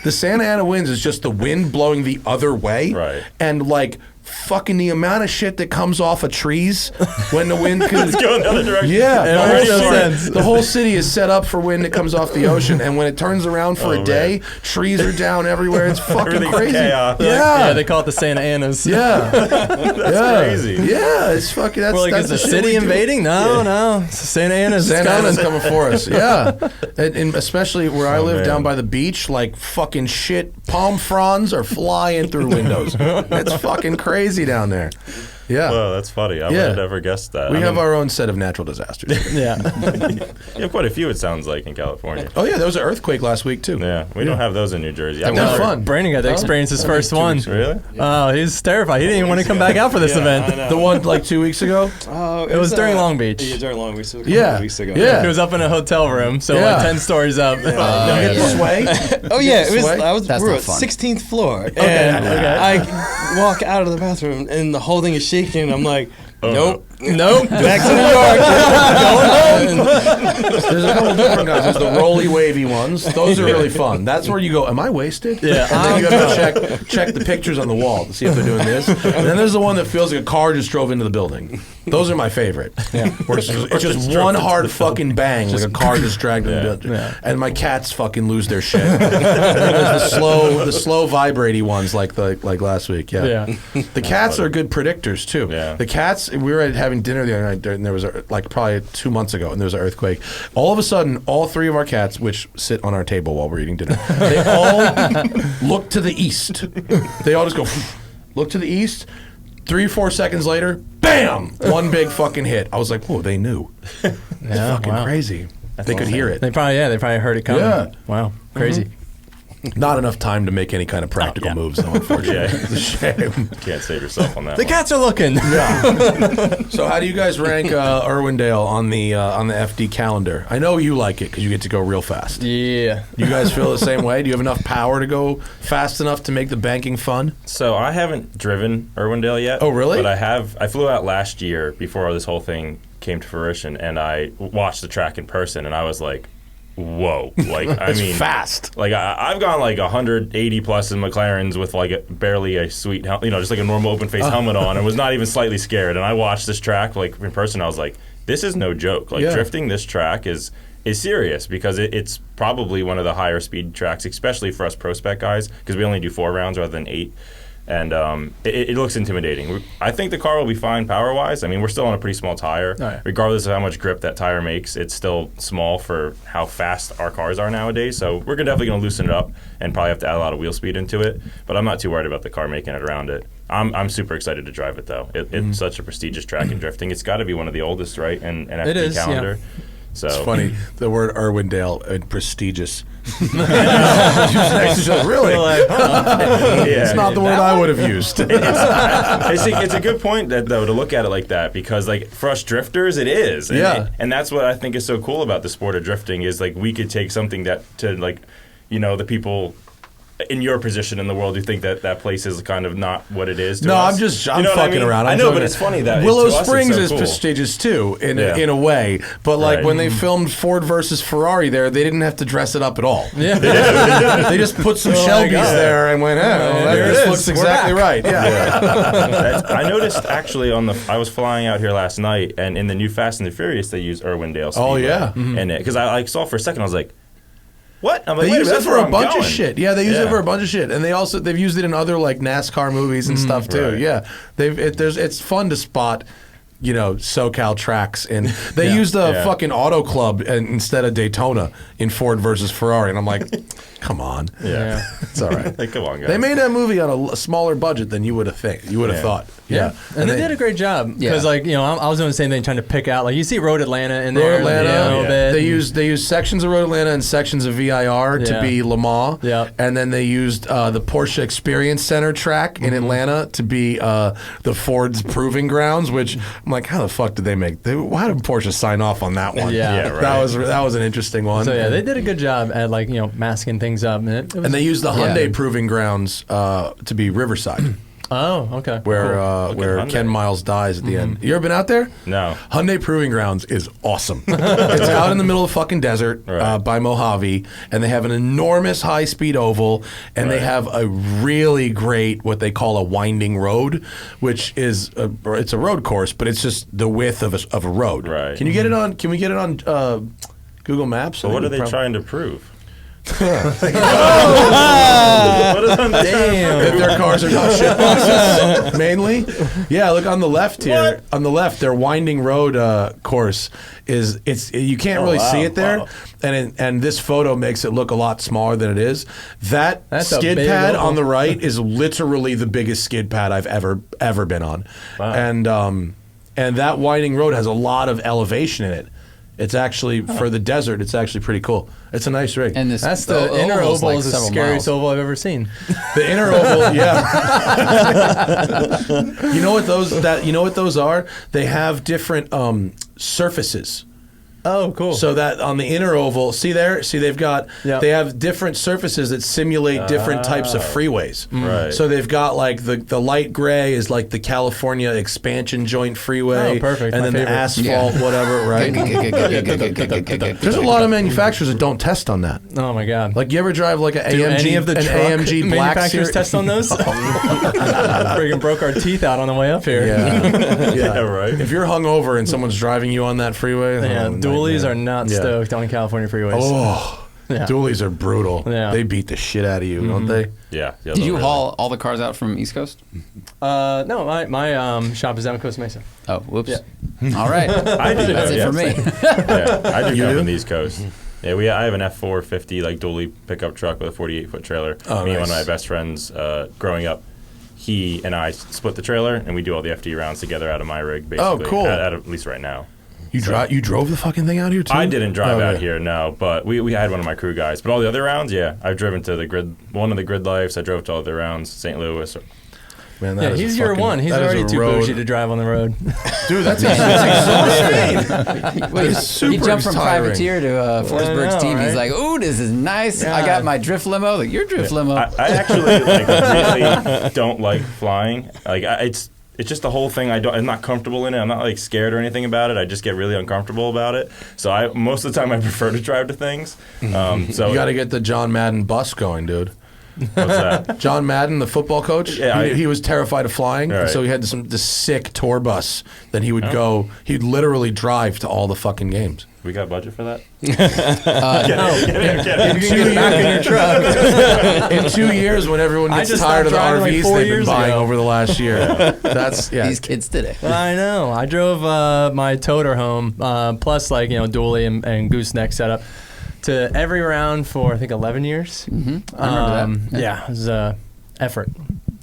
The Santa Ana winds is just the wind blowing the other way. Right. And like fucking the amount of shit that comes off of trees when the wind It's going the other direction. yeah, It makes no sense. the whole city is set up for wind that comes off the ocean, and when it turns around for a day, trees are down everywhere. It's fucking Everything's crazy. chaos. Yeah, they call it the Santa Anas. Yeah, that's crazy. Yeah, it's fucking. That's We're like, that's is the shit city we do. invading? No, it's the Santa Anas. Santa Ana's coming. coming for us. Yeah, and especially where I live man. down by the beach, like fucking shit. Palm fronds are flying through windows. It's fucking crazy down there. Yeah. Whoa, that's funny. I would Yeah. have never guessed that. We I have mean, our own set of natural disasters. Yeah. you have quite a few, it sounds like, in California. Oh yeah, there was an earthquake last week too. Yeah, we don't have those in New Jersey. That was never- fun. Brandon got to experience his first one. Really? Oh, he's terrified. He didn't even want to come back out for this I event. know. The one like 2 weeks ago. Oh, It was during Long Beach. Yeah, during Long Beach. It was a couple Yeah. weeks ago. Yeah. He was up in a hotel room, so Yeah. like 10 stories up. Did we get to sway? Oh yeah, it was. Sway? I was. That's we were not at fun. 16th floor, and okay. I walk out of the bathroom, and the whole thing is shaking. And I'm like, nope, Nope. back to New York. There's a couple different guys. There's the rolly wavy ones. Those are really fun. That's where you go, am I wasted? Yeah. And then you have to check the pictures on the wall to see if they're doing this. And then there's the one that feels like a car just drove into the building. Those are my favorite. Yeah. Where it's just one hard fucking bang, like a car just dragged in the building. Yeah. And my cats fucking lose their shit. And then there's the slow vibraty ones like last week. Yeah. Yeah. The cats are good predictors too. Yeah. The cats. We were having dinner the other night, and there was like probably 2 months ago, and there was an earthquake. All of a sudden, all three of our cats, which sit on our table while we're eating dinner, they all look to the east. They all just go look to the east. 3 or 4 seconds later, bam! One big fucking hit. I was like, whoa, they knew. It's Yeah, fucking wow. crazy. They could hear it. They probably heard it coming. Yeah. Wow. Crazy. Not enough time to make any kind of practical yeah. moves, though, unfortunately. Yeah. It's a shame. Can't save yourself on that The one. cats are looking. So how do you guys rank Irwindale on the FD calendar? I know you like it because you get to go real fast. Yeah. You guys feel the same way? Do you have enough power to go fast enough to make the banking fun? So I haven't driven Irwindale yet. Oh, really? But I flew out last year before this whole thing came to fruition, and I watched the track in person, and I was like, whoa. Like, I It's mean, fast. like I've gone like 180 plus in McLarens with like barely a sweet, just like a normal open face helmet on, and was not even slightly scared. And I watched this track like in person. I was like, this is no joke. Like Yeah. drifting this track is serious because it's probably one of the higher speed tracks, especially for us pro spec guys, because we only do 4 rounds rather than 8. And it looks intimidating. I think the car will be fine power-wise. I mean, we're still on a pretty small tire. Oh, yeah. Regardless of how much grip that tire makes, it's still small for how fast our cars are nowadays. So we're definitely going to loosen it up and probably have to add a lot of wheel speed into it. But I'm not too worried about the car making it around it. I'm super excited to drive it, though. It's such a prestigious track in drifting. It's got to be one of the oldest, right, in FD It is, calendar. So It's funny, the word Irwindale and prestigious. Really? It's not the word I would have used. It's a good point though to look at it like that, because like for us drifters it is. Yeah. And that's what I think is so cool about the sport of drifting is like we could take something that to like, the people in your position in the world, do you think that place is kind of not what it is? No, us? I'm fucking around. I know, but it's funny that Willow to us Springs it's so is cool. prestigious too, in a way. But like when they filmed Ford versus Ferrari there, they didn't have to dress it up at all. Yeah. They just put some Shelbys there and went, this looks exactly right. Yeah. I noticed actually I was flying out here last night, and in the new Fast and the Furious, they use Irwindale Speedway. Oh yeah, in it, because I saw for a second, I was like, what? I'm like, they use it for a bunch of going. shit. Yeah, they use it for a bunch of shit, and they've used it in other like NASCAR movies and stuff too. Right. Yeah, it's fun to spot, SoCal tracks, and they used the fucking Auto Club instead of Daytona in Ford versus Ferrari, and I'm like, come on, Yeah. it's all right. Like, come on, guys. They made that movie on a smaller budget than you would have thought. Yeah, And they did a great job because, I was doing the same thing, trying to pick out. Like you see Road Atlanta in there, Road Atlanta, a little bit. They used sections of Road Atlanta and sections of VIR to be Le Mans. Yeah. And then they used the Porsche Experience Center track in Atlanta to be the Ford's Proving Grounds. Which I'm like, how the fuck did they make? Why did Porsche sign off on that one? Yeah, right. That was an interesting one. So they did a good job at masking things up. And they used the Hyundai Proving Grounds to be Riverside. Oh, okay. Where Hyundai. Ken Miles dies at the end. You ever been out there? No. Hyundai Proving Grounds is awesome. It's out in the middle of fucking desert by Mojave, and they have an enormous high-speed oval, and they have a really great what they call a winding road, which is it's a road course, but it's just the width of a road. Right. Can we get it on Google Maps? So what are they trying to prove? Damn. If their cars are not shit boxes, mainly. Yeah, look on the left here. What? On the left, their winding road course is you can't really see it there, and this photo makes it look a lot smaller than it is. That's a skid big pad oval. on the right is literally the biggest skid pad I've ever been on, and that winding road has a lot of elevation in it. It's actually for the desert. It's actually pretty cool. It's a nice rig. And That's the inner oval's oval like is the several scariest miles. oval I've ever seen. The inner oval, yeah. You know what those are? They have different surfaces. Oh, cool. So that on the inner oval, see they've got they have different surfaces that simulate different types of freeways. Right. So they've got like the light gray is like the California expansion joint freeway. Oh, perfect. And My then the favorite. asphalt, whatever, right? There's a lot of manufacturers that don't test on that. Oh my God. Like you ever drive like an Do AMG, any of the an truck AMG Black manufacturers Series? test on those? Friggin' broke our teeth out on the way up here. Yeah. Yeah, right. If you're hungover and someone's driving you on that freeway, Yeah, dualies nightmare. are not Yeah. stoked on California freeways. Oh, Yeah. dualies are brutal. Yeah. They beat the shit out of you, don't they? Yeah. Did you haul all the cars out from East Coast? No, my shop is down in Costa Mesa. Oh, whoops. Yeah. All right. I do. That's it for me. Yeah, I do You come do? from the East Coast. Yeah, I have an F450 like dually pickup truck with a 48-foot trailer. Oh, Me and one nice. of my best friends growing up, he and I split the trailer and we do all the FD rounds together out of my rig. Basically, cool. At least right now. You drove the fucking thing out here too? I didn't drive Oh, out yeah. here, no, but we had one of my crew guys. But all the other rounds, yeah, I've driven to one of the grid lives. I drove to all the rounds, St. Louis. Man, that Yeah, is a he's your fucking- one. He's that is already a too road. bougie to drive on the road. Dude, that's exhausting. Wait, It's super he jumped from tiring. privateer to Forsberg's know, team. He's right? like, "Ooh, this is nice. I Yeah. got my drift limo. Like your drift limo." I actually really don't like flying. Like it's just the whole thing. I'm not comfortable in it. I'm not like scared or anything about it. I just get really uncomfortable about it. So most of the time I prefer to drive to things. So You got to get the John Madden bus going, dude. what's that? John Madden, the football coach, Yeah, he was terrified of flying, Right. so he had this sick tour bus that he would go. He'd literally drive to all the fucking games. We got budget for that? In 2 Back in your truck. in 2 years, when everyone I gets just tired of the stopped driving, like, RVs 4 they've been years buying ago. over the last year, that's These kids today. I know. I drove my toter home, plus like dually and gooseneck setup, to every round for I think 11 years. Mm-hmm. I remember that. Yeah, it was effort.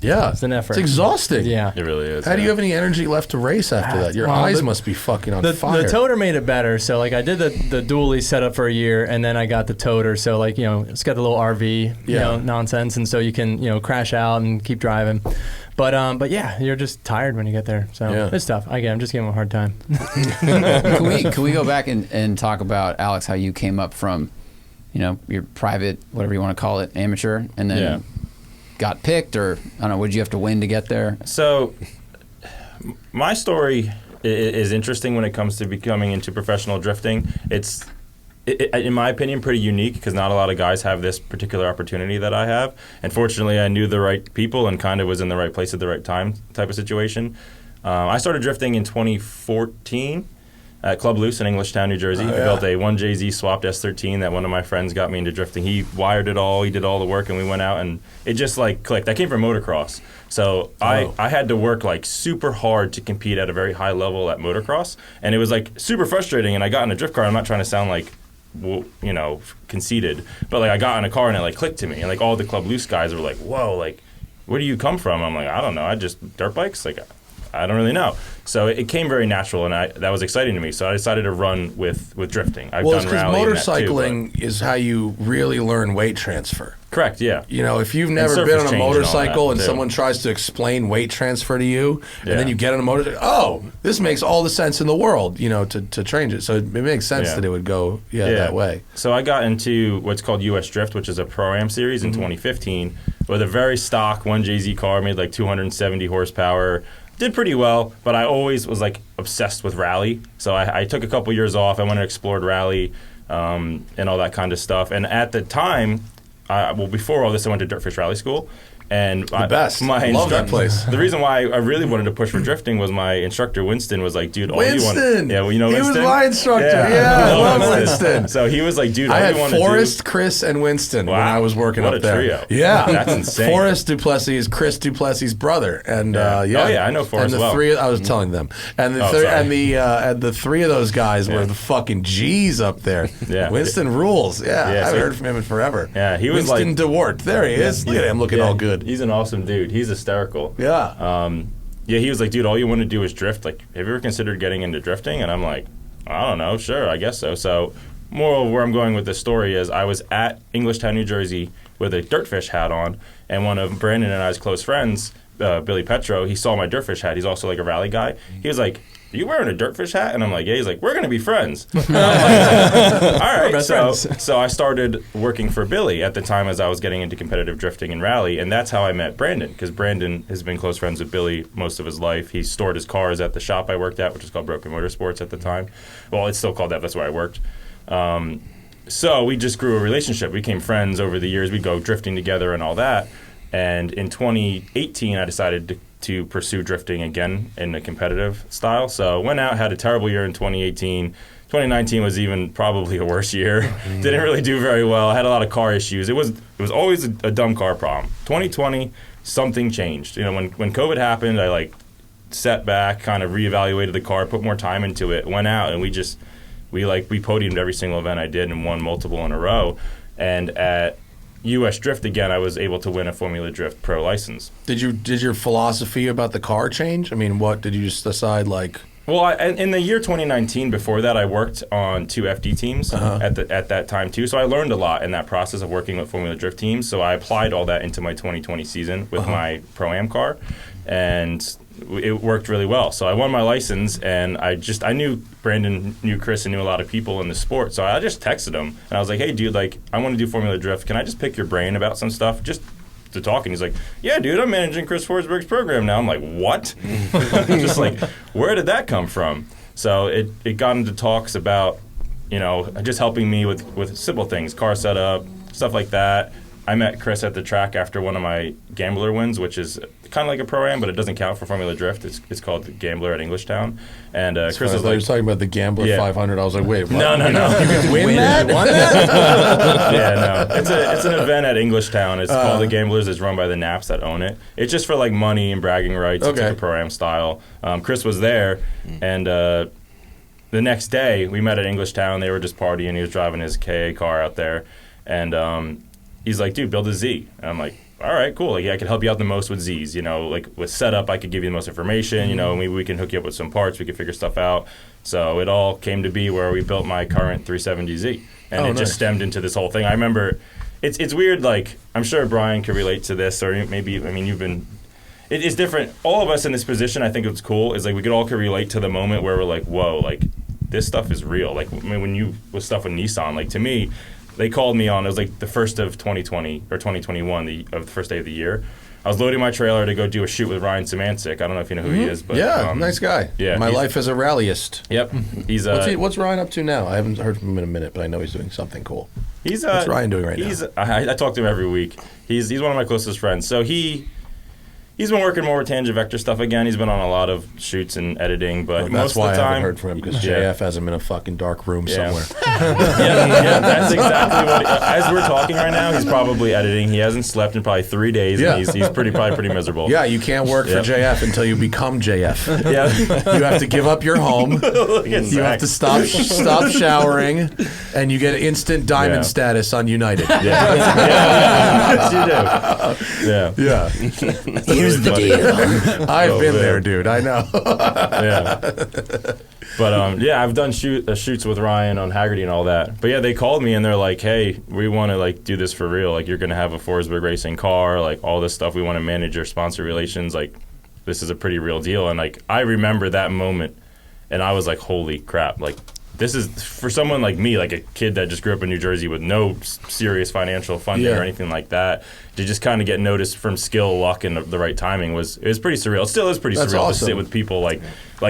yeah, It's an effort. It's exhausting. Yeah. It really is. How do you have any energy left to race after that? Your Well, eyes the- must be fucking on The fire. toter made it better. So like I did the dually setup for a year, and then I got the toter. So like it's got the little RV nonsense, and so you can crash out and keep driving. But yeah, you're just tired when you get there. So Yeah. it's tough. I'm just giving him a hard time. Can we go back and talk about Alex, how you came up from your private, whatever you want to call it, amateur, and then got picked, or I don't know, what did you have to win to get there? So my story is interesting when it comes to becoming into professional drifting. It's, in my opinion, pretty unique because not a lot of guys have this particular opportunity that I have. And fortunately, I knew the right people and kind of was in the right place at the right time type of situation. I started drifting in 2014 at Club Loose in Englishtown, New Jersey. We built a 1JZ swapped S13 that one of my friends got me into drifting. He wired it all, he did all the work, and we went out, and it just like clicked. I came from motocross, so I had to work like super hard to compete at a very high level at motocross, and it was like super frustrating. And I got in a drift car. I'm not trying to sound like, conceited, but like I got in a car and it like clicked to me, and like all the Club Loose guys were like, "Whoa, like where do you come from?" I'm like, "I don't know. I just dirt bikes. Like I don't really know." So it came very natural, and that was exciting to me. So I decided to run with drifting. I've done rally and that too, motorcycling is how you really learn weight transfer. Correct, yeah. If you've never been on a motorcycle and someone tries to explain weight transfer to you, and then you get on a motorcycle, this makes all the sense in the world, to train it. So it makes sense that it would go that way. So I got into what's called U.S. Drift, which is a Pro-Am series in 2015, with a very stock 1JZ car, made like 270 horsepower. Did pretty well, but I always was like obsessed with rally. So I took a couple years off. I went and explored rally and all that kind of stuff. And at the time, before all this, I went to Dirtfish Rally School. And the best. I love that place. The reason why I really wanted to push for drifting was my instructor, Winston, was like, dude, all you want... Yeah, well, you know Winston? He was my instructor. Yeah, I love Winston. So he was like, dude, I all had you want to do... Forrest, Chris, and Winston when I was working up there. What a trio. Yeah. That's insane. Forrest Duplessis is Chris Duplessis' brother. And Oh, yeah, I know Forrest well. I was telling them. And the three of those guys were the fucking G's up there. Yeah. Winston rules. Yeah, I haven't heard from him in forever. Yeah, he was Winston DeWart. There he is. Look at him looking all good. He's an awesome dude. He's hysterical. Yeah. He was like, dude, all you want to do is drift. Like, have you ever considered getting into drifting? And I'm like, I don't know. Sure, I guess so. So, moral of where I'm going with this story is I was at Englishtown, New Jersey with a Dirtfish hat on, and one of Brandon and I's close friends, Billy Petro, he saw my Dirtfish hat. He's also like a rally guy. He was like, are you wearing a Dirtfish hat? And I'm like, yeah. He's like, we're going to be friends. And I'm like, all right. So I started working for Billy at the time as I was getting into competitive drifting and rally, and that's how I met Brandon, because Brandon has been close friends with Billy most of his life. He stored his cars at the shop I worked at, which is called Broken Motorsports at the time. Well, it's still called that. That's where I worked. So we just grew a relationship. We became friends over the years. We'd go drifting together and all that. And in 2018, I decided to pursue drifting again in a competitive style. So went out, had a terrible year in 2018. 2019 was even probably a worse year. Didn't really do very well. Had a lot of car issues. It was always a dumb car problem. 2020, something changed. When COVID happened, I sat back, kind of reevaluated the car, put more time into it, went out, and we podiumed every single event I did and won multiple in a row. And at U.S. Drift again, I was able to win a Formula Drift Pro license. Did your philosophy about the car change? I mean, what did you just decide Well, in the year 2019, before that, I worked on 2 FD teams at that time too. So I learned a lot in that process of working with Formula Drift teams. So I applied all that into my 2020 season with my Pro-Am car, and it worked really well. So I won my license, and I knew Brandon knew Chris and knew a lot of people in the sport. So I just texted him, and I was like, hey, dude, I want to do Formula Drift. Can I just pick your brain about some stuff? Just to talk. And he's like, yeah, dude, I'm managing Chris Forsberg's program now. I'm like, what? Just like, where did that come from? So it got into talks about, just helping me with simple things, car setup, stuff like that. I met Chris at the track after one of my Gambler wins, which is kind of like a Pro-Am, but it doesn't count for Formula Drift. It's called the Gambler at Englishtown. And Chris was like... I was talking about the Gambler 500. I was like, wait, what? No. You can win that? Yeah, no. It's an event at Englishtown. It's called the Gamblers. It's run by the Naps that own it. It's just for money and bragging rights. Okay. It's like a Pro-Am style. Chris was there, and the next day we met at Englishtown. They were just partying. He was driving his KA car out there, and he's like, dude, build a Z. And I'm like, all right, cool. I could help you out the most with Zs. With setup, I could give you the most information. Maybe we can hook you up with some parts. We can figure stuff out. So it all came to be where we built my current 370Z. And just stemmed into this whole thing. I remember, it's weird, I'm sure Bryan could relate to this, or maybe, you've been... It's different. All of us in this position, I think what's cool is, we all could relate to the moment where we're like, whoa, this stuff is real. When you, with stuff with Nissan, to me... they called me on, it was like the first of 2020 or 2021, the first day of the year. I was loading my trailer to go do a shoot with Ryan Szymanczyk. I don't know if you know who he is, but nice guy. Yeah, my life as a rallyist. Yep, he's what's Ryan up to now? I haven't heard from him in a minute, but I know he's doing something cool. What's Ryan doing right now? I talk to him every week. He's one of my closest friends. So he's been working more with Tangent Vector stuff again. He's been on a lot of shoots and editing, but most of the time, that's why I haven't heard from him, because JF has him in a fucking dark room somewhere. yeah, that's exactly what. As we're talking right now, he's probably editing. He hasn't slept in probably 3 days, and he's probably pretty miserable. Yeah, you can't work for JF until you become JF. Yeah, you have to give up your home. You have to stop showering, and you get instant diamond status on United. Yes, you do. Yeah. Here's the deal. I've been there, dude. I know. But I've done shoots with Ryan on Haggerty and all that. But yeah, they called me and they're like, "Hey, we want to like do this for real. Like, you're gonna have a Forsberg racing car, like all this stuff. We want to manage your sponsor relations. Like, this is a pretty real deal." And like, I remember that moment, and I was like, "Holy crap!" Like, this is for someone like me, like a kid that just grew up in New Jersey with no serious financial funding or anything like that, to just kind of get noticed from skill, luck, and the right timing was pretty surreal. It still is pretty surreal to sit with people like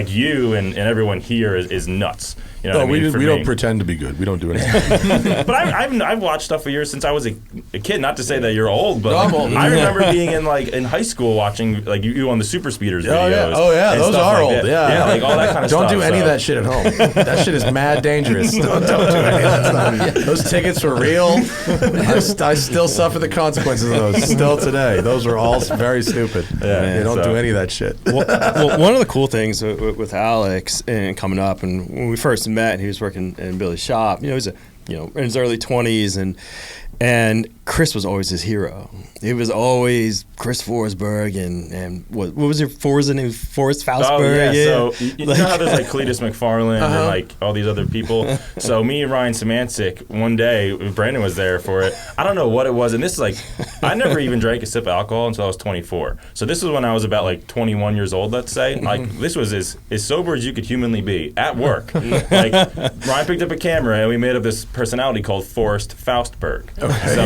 you and everyone here is nuts. You know, we don't pretend to be good. We don't do anything. But I've watched stuff of yours since I was a kid. Not to say that you're old, but I'm old. I remember being in high school watching like you on the Super Speeders videos. Oh yeah, those are old. Yeah, like all that kind of stuff. Don't do any of that shit at home. That shit is mad dangerous. Don't do any of that stuff. Those tickets were real. I still suffer the consequences of those still today. Those were all very stupid. Yeah, don't do any of that shit. Well, one of the cool things with Alex and coming up, and when we first met, and he was working in Billy's shop. He was in his early 20s, and Chris was always his hero. He was always Chris Forsberg, and what was your Forrest name? Forrest Faustberg. Oh yeah. So you know how there's like Cletus McFarland and like all these other people. So me and Ryan Szymanczyk, one day Brandon was there for it. I don't know what it was, and this is like I never even drank a sip of alcohol until I was 24. So this was when I was about like 21 years old, let's say. Like this was as sober as you could humanly be at work. Like Ryan picked up a camera and we made up this personality called Forrest Faustberg. Okay. So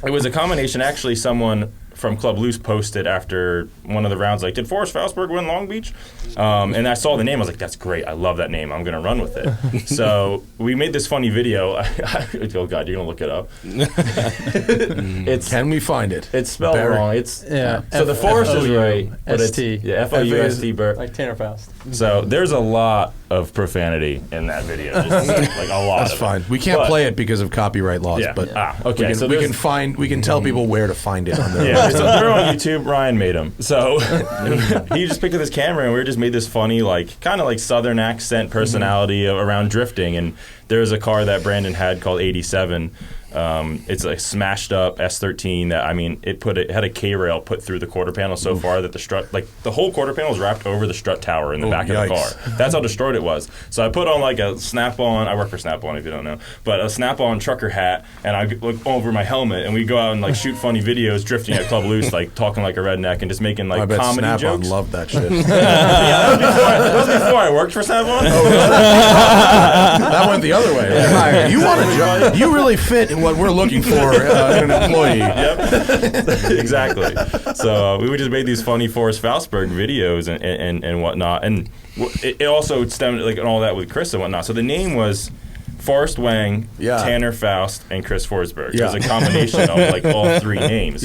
it was a combination. Actually, someone from Club Loose posted after one of the rounds, like, "Did Forrest Faustberg win Long Beach?" And I saw the name. I was like, "That's great. I love that name. I'm going to run with it." So we made this funny video. Oh God, you're going to look it up. Can we find it? It's spelled wrong. So the Forrest is right, but it's F-O-U-S-T. Like Tanner Faust. So there's a lot of profanity in that video. Just like a lot. That's fine. We can't play it because of copyright laws. Yeah. But okay. we can tell people where to find it on their so they're on YouTube. Ryan made them. So he just picked up his camera and we just made this funny, like kind of like Southern accent personality around drifting. And there's a car that Brandon had called 87. It's a smashed up S13 that, I mean, it had a K-rail put through the quarter panel so far that the strut, like the whole quarter panel was wrapped over the strut tower in the back of the car. That's how destroyed it was. So I put on like a Snap-on, I work for Snap-on if you don't know, but a Snap-on trucker hat, and I look over my helmet, and we go out and like shoot funny videos drifting at Club Loose, like talking like a redneck and just making like comedy Snap-on jokes. Loved that shit. that was before I worked for Snap-on. That went the other way. You want a job? You really fit in what we're looking for in an employee. Yep, exactly. So we just made these funny Forrest Faustberg videos and whatnot, and it also stemmed like and all that with Chris and whatnot. So the name was Forrest Wang, Tanner Faust, and Chris Forsberg. It was a combination of like all three names.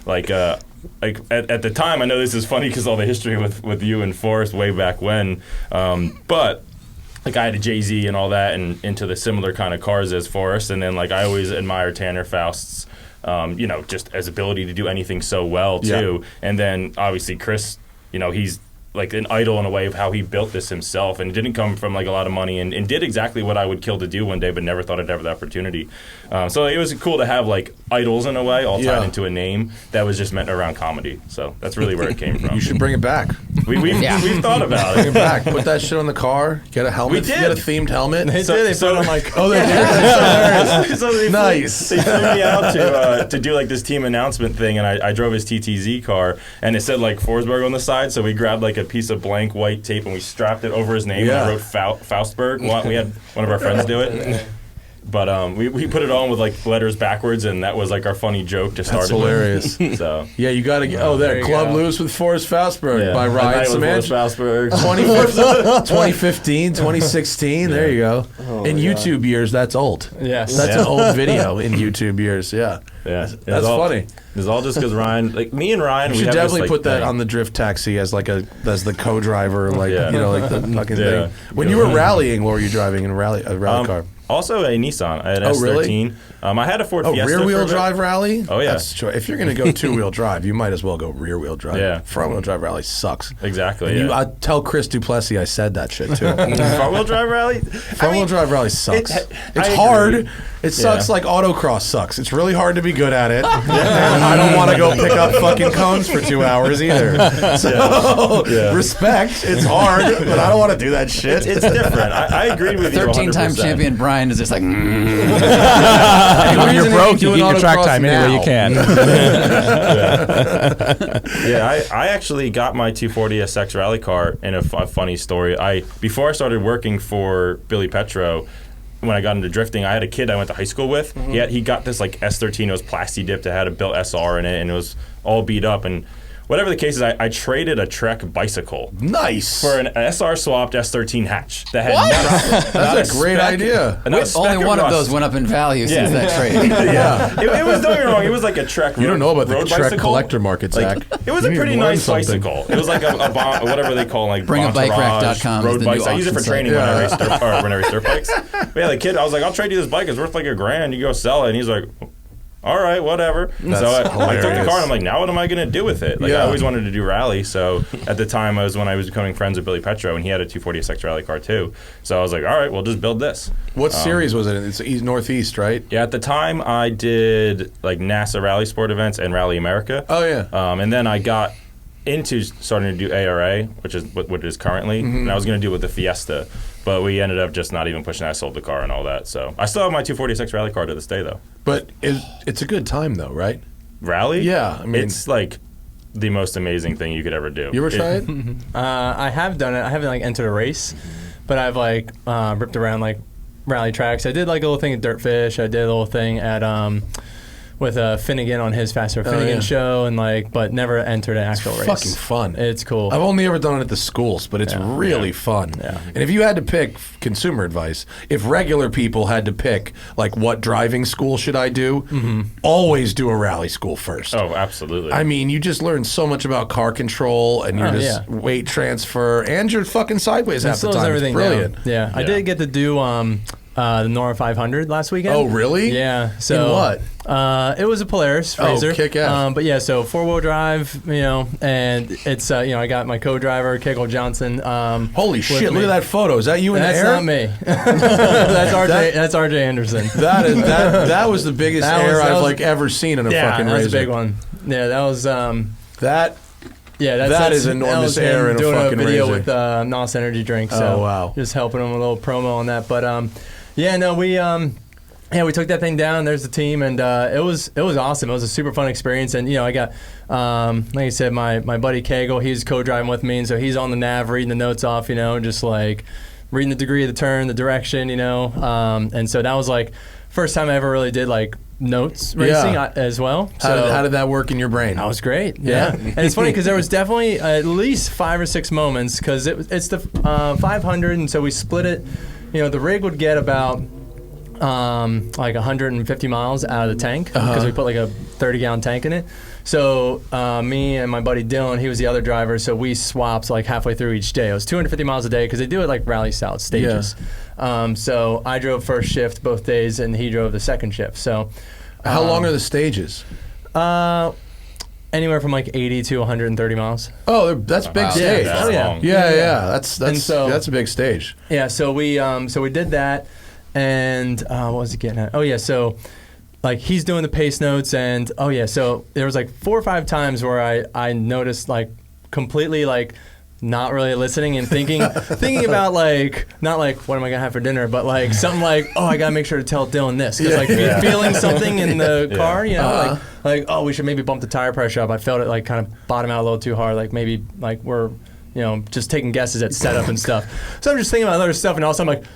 Like at the time, I know this is funny because all the history with you and Forrest way back when, but. Like I had a Jay-Z and all that, and into the similar kind of cars as Forrest, and then like I always admire Tanner Faust's, just his ability to do anything so well too. And then obviously Chris, he's like an idol in a way of how he built this himself, and didn't come from like a lot of money, and did exactly what I would kill to do one day, but never thought I'd have the opportunity. So it was cool to have like idols in a way, all tied into a name that was just meant around comedy. So that's really where it came from. You should bring it back. We've thought about it. Bring it back. Put that shit on the car. Get a helmet. We did. Get a themed helmet. They did. They put it on my car. Oh, they did. So they nice. They flew me out to do like this team announcement thing, and I drove his TTZ car, and it said like Forsberg on the side, so we grabbed like a piece of blank white tape and we strapped it over his name and I wrote Faustberg. We had one of our friends do it. But we put it on with like letters backwards, and that was like our funny joke to start. That's hilarious. So yeah, you got to get. Oh, there, Club Loose with Forrest Fastberg by Ryan Samantha. 2015, 2016. There you go. In YouTube years, that's old. Yes, that's an old video in YouTube years. Yeah, that's funny. It's all just because Ryan, like me and Ryan, you should definitely put that on the drift taxi as like as the co-driver, like you know, like the fucking thing. When you were rallying, what were you driving in a rally car? Also a Nissan. I had an S13. Really? I had a Ford Fiesta. Rear-wheel drive rally? Oh, yeah. That's true. If you're going to go two-wheel drive, you might as well go rear-wheel drive. Yeah. Front-wheel drive rally sucks. Exactly, And I tell Chris Duplessis I said that shit, too. Front-wheel drive rally? Front-wheel drive rally sucks. It's hard. It sucks like autocross sucks. It's really hard to be good at it. And I don't want to go pick up fucking cones for 2 hours either. So, respect. It's hard, but I don't want to do that shit. It's different. I agree with you 13-time champion Bryan is just like, when you're broke, you get your track time any way you can. I actually got my 240 SX rally car in a funny story. Before I started working for Billy Petro, when I got into drifting, I had a kid I went to high school with. He got this like S13. It was plasti dipped. It had a built SR in it, and it was all beat up. And whatever the case is, I traded a Trek bicycle. Nice. For an SR swapped S13 hatch that had That's a great idea. only one of those went up in value since that trade. It was, don't get me wrong, it was like a Trek. You don't know about the road Trek bicycle. collector market, Zach. It was a pretty nice bicycle. It was like a whatever they call like BringABikeRack.com road bikes. I use it for training when I race dirt bikes. But yeah, the kid, I was like, I'll trade you this bike. It's worth like $1,000. You go sell it, and he's like, all right, whatever. That's so I took the hilarious. car, and I'm like, now what am I going to do with it? Like, I always wanted to do rally. So at the time, when I was becoming friends with Billy Petro, and he had a 240 SX rally car too. So I was like, all right, we'll just build this. What series was it? It's East Northeast, right? Yeah, at the time, I did like NASA Rally Sport events and Rally America. Oh, yeah. And then I got into starting to do ARA, which is what it is currently, and I was going to do it with the Fiesta, but we ended up just not even pushing that. I sold the car and all that. So I still have my 246 rally car to this day, though. But it's a good time, though, right? Rally? Yeah, I mean, it's like the most amazing thing you could ever do. You ever try it? I have done it. I haven't like entered a race, but I've like ripped around like rally tracks. I did like a little thing at Dirtfish. I did a little thing at with Finnegan on his Faster Finnegan show, and but never entered an actual race. Fucking fun. It's cool. I've only ever done it at the schools, but it's really fun. Yeah. And if you had to pick consumer advice, if regular people had to pick like what driving school should I do, always do a rally school first. Oh, absolutely. I mean, you just learn so much about car control and your weight transfer and your fucking sideways half the time. It's brilliant. Down. Yeah, I did get to do the Nora 500 last weekend. Oh, really? Yeah. So in what? It was a Polaris Razor. Oh, kick-ass. But yeah, so 4-wheel drive, and it's I got my co-driver, Keiko Johnson. Holy shit! Look at that photo. Is that you in the air? That's not me. That's RJ. That's RJ Anderson. That was the biggest air I've ever seen in a fucking Razor. That was a big one. Yeah, that was that. Yeah, that is enormous air in a fucking video Razor. with NOS Energy Drink. So oh wow! Just helping them with a little promo on that. But we took that thing down. There's the team, and it was awesome. It was a super fun experience, and I got like I said, my buddy Kegel, he's co-driving with me, and so he's on the nav reading the notes off, just like reading the degree of the turn, the direction, and so that was like first time I ever really did like notes racing as well. How did that work in your brain? That was great. Yeah. And it's funny because there was definitely at least 5 or 6 moments because it's the 500, and so we split it. The rig would get about like 150 miles out of the tank because we put like a 30-gallon tank in it. So me and my buddy Dylan, he was the other driver, so we swapped like halfway through each day. It was 250 miles a day because they do it like rally style stages. So I drove first shift both days, and he drove the second shift. So how long are the stages? Anywhere from like 80 to 130 miles. Oh, that's big stage. That's long. Yeah. That's a big stage. Yeah. So we did that, and what was he getting at? Oh yeah. So like he's doing the pace notes, and so there was like 4 or 5 times where I noticed like completely like not really listening and thinking about like not like what am I gonna have for dinner, but like something like, oh, I gotta make sure to tell Dylan this because feeling something in the car, like oh, we should maybe bump the tire pressure up. I felt it like kind of bottom out a little too hard, like maybe like we're just taking guesses at setup and stuff. So I'm just thinking about other stuff, and all of a sudden I'm like,